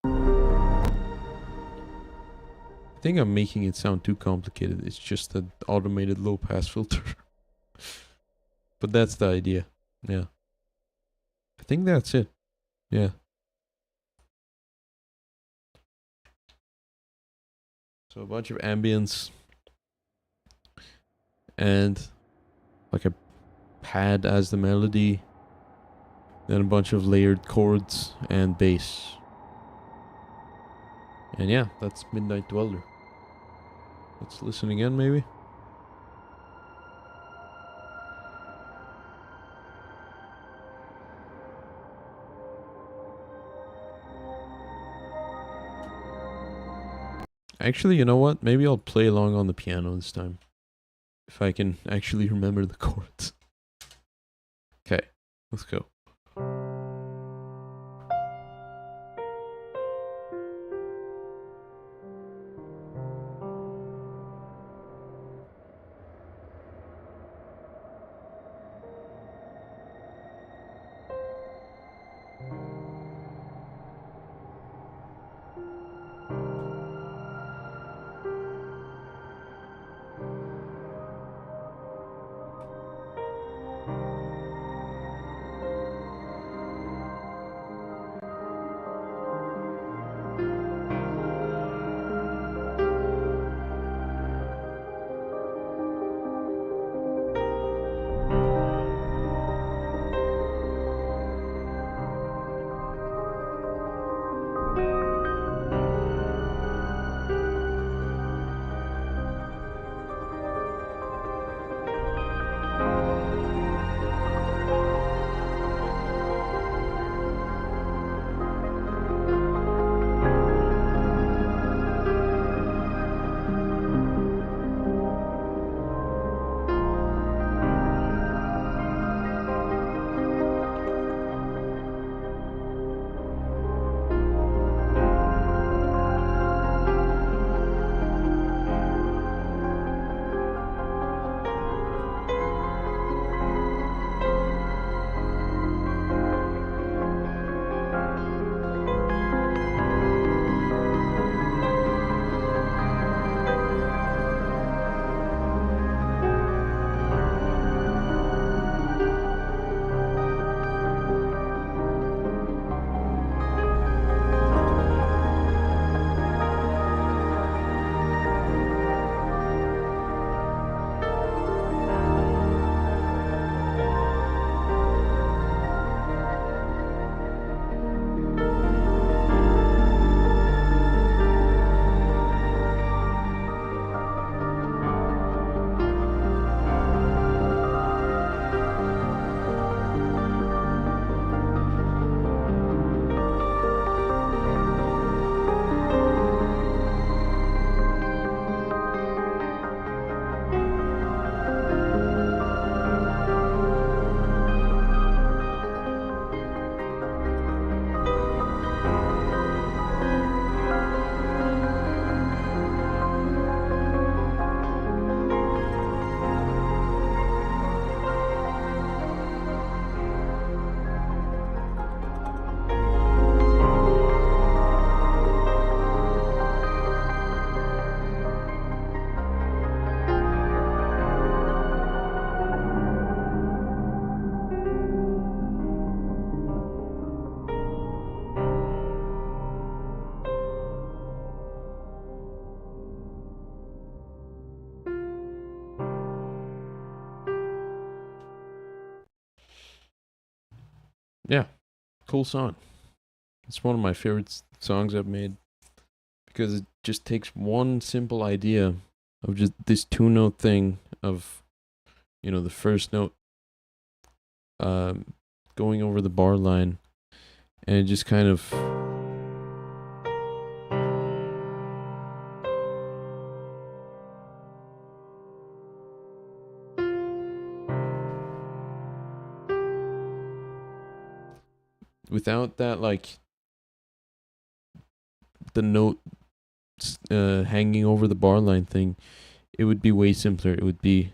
I think I'm making it sound too complicated. It's just an automated low pass filter. But that's the idea. Yeah. I think that's it. Yeah. So a bunch of ambience and like a pad as the melody, then a bunch of layered chords and bass. And yeah, that's Midnight Dweller. Let's listen again maybe. Actually, you know what? Maybe I'll play along on the piano this time. If I can actually remember the chords. Okay, let's go. cool song. It's one of my favorite songs I've made because it just takes one simple idea of just this 2-note thing of, the first note um, going over the bar line, and it just kind of without that, like the note hanging over the bar line thing, it would be way simpler. It would be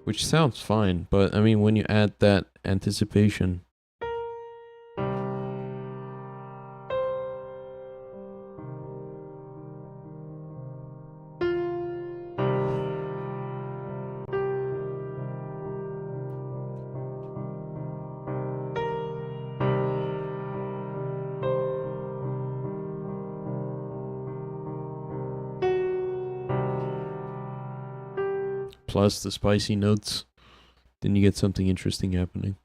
which sounds fine, but I mean when you add that anticipation, plus the spicy notes, then you get something interesting happening.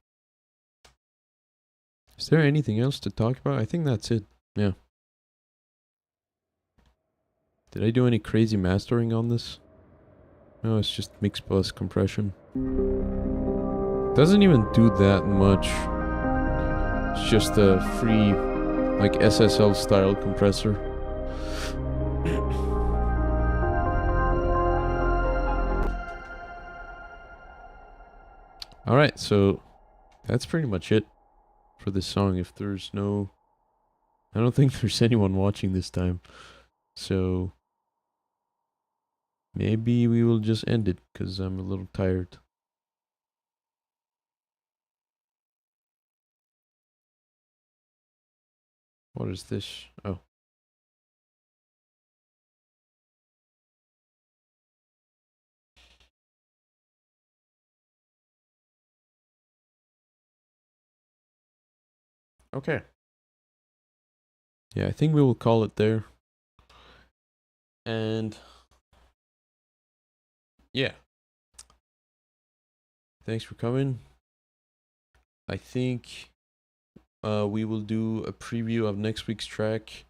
Is there anything else to talk about? I think that's it. Yeah. Did I do any crazy mastering on this? No, it's just mix bus compression. Doesn't even do that much. It's just a free, like SSL style compressor. Alright, so that's pretty much it for this song. If there's no... I don't think there's anyone watching this time. So maybe we will just end it because I'm a little tired. What is this? Oh. Okay. Yeah, I think we will call it there. And yeah. Thanks for coming. I think we will do a preview of next week's track.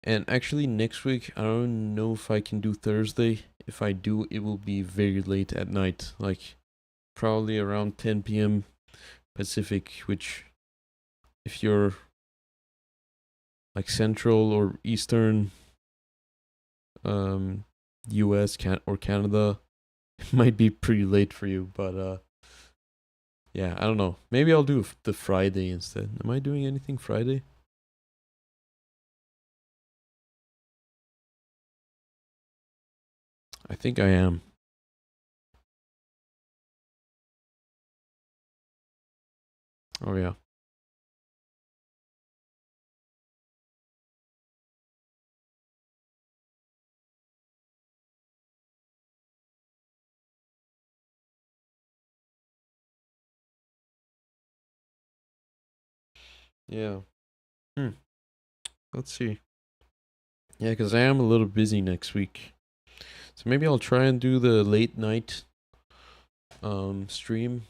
And actually next week, I don't know if I can do Thursday. If I do, it will be very late at night. Like probably around 10 p.m. Pacific, which if you're like Central or Eastern US or Canada, it might be pretty late for you, but yeah, I don't know. Maybe I'll do the Friday instead. Am I doing anything Friday? I think I am. Oh yeah. Yeah. Let's see. Yeah, because I am a little busy next week. So maybe I'll try and do the late night stream.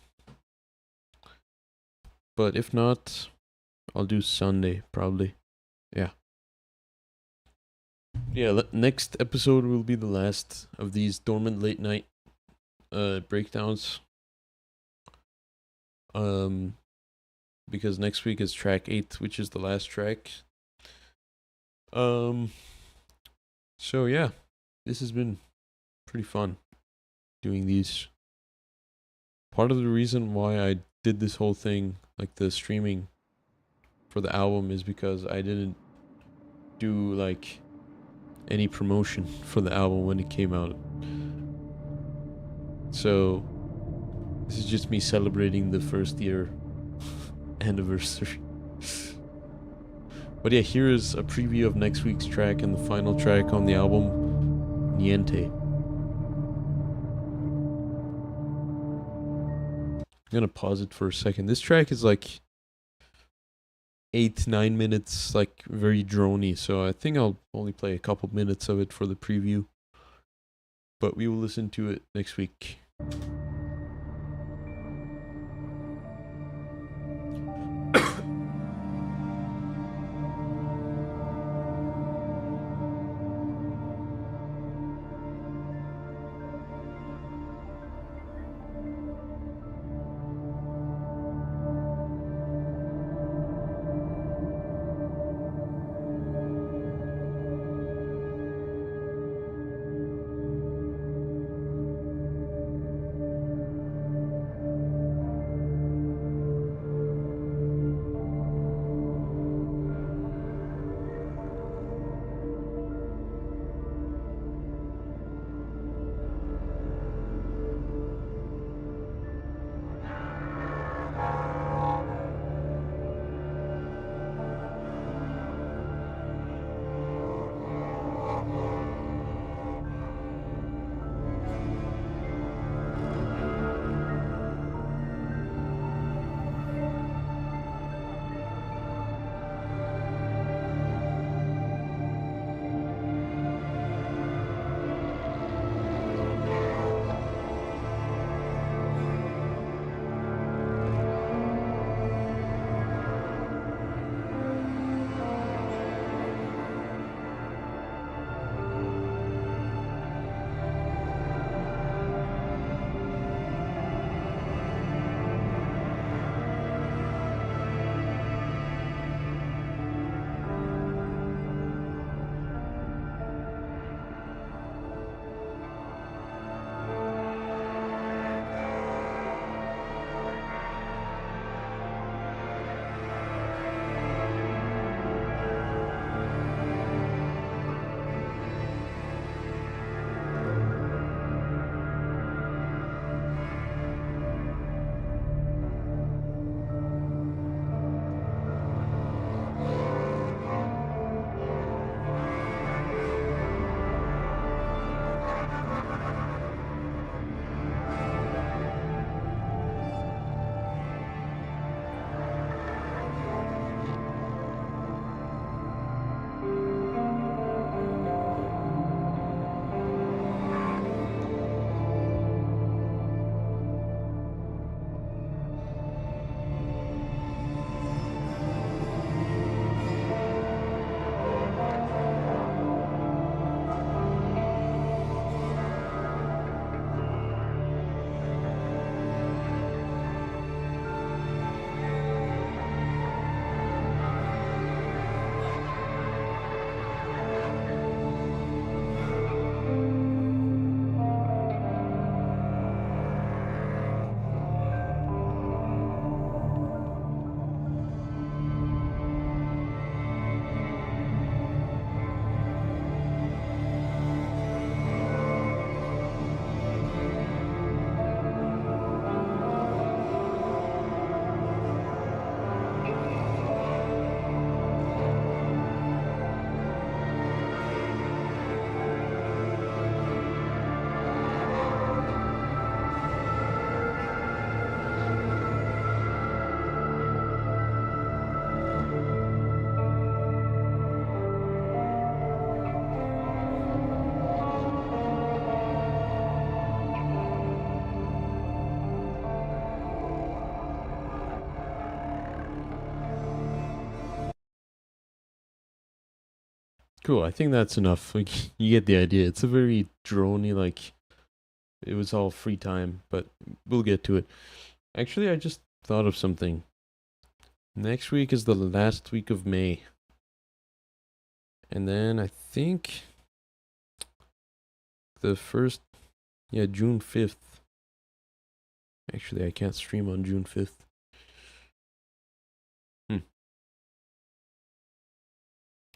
But if not, I'll do Sunday probably. Yeah. Yeah, next episode will be the last of these Dormant Late Night breakdowns. Because next week is track 8, which is the last track. So yeah, this has been pretty fun doing these. Part of the reason why I did this whole thing, like the streaming for the album, is because I didn't do like any promotion for the album when it came out. So this is just me celebrating the first year anniversary. But yeah, here is a preview of next week's track and the final track on the album, Niente. I'm gonna pause it for a second. This track is like 8-9 minutes, like very drony. So I think I'll only play a couple minutes of it for the preview. But we will listen to it next week. Cool. I think that's enough. Like, you get the idea. It's a very drony, like, it was all free time, but we'll get to it. Actually, I just thought of something. Next week is the last week of May. And then I think the first, June 5th. Actually, I can't stream on June 5th.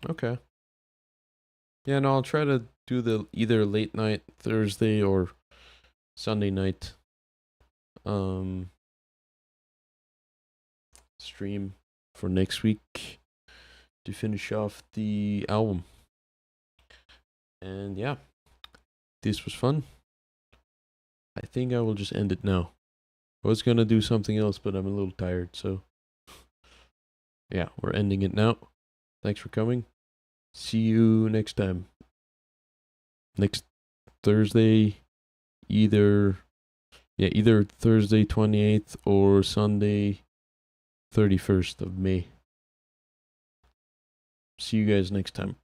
Okay. Yeah, no, I'll try to do the either late night Thursday or Sunday night stream for next week to finish off the album. And yeah, this was fun. I think I will just end it now. I was gonna do something else, but I'm a little tired, so yeah, we're ending it now. Thanks for coming. See you next time. Next Thursday, either Thursday 28th or Sunday 31st of May. See you guys next time.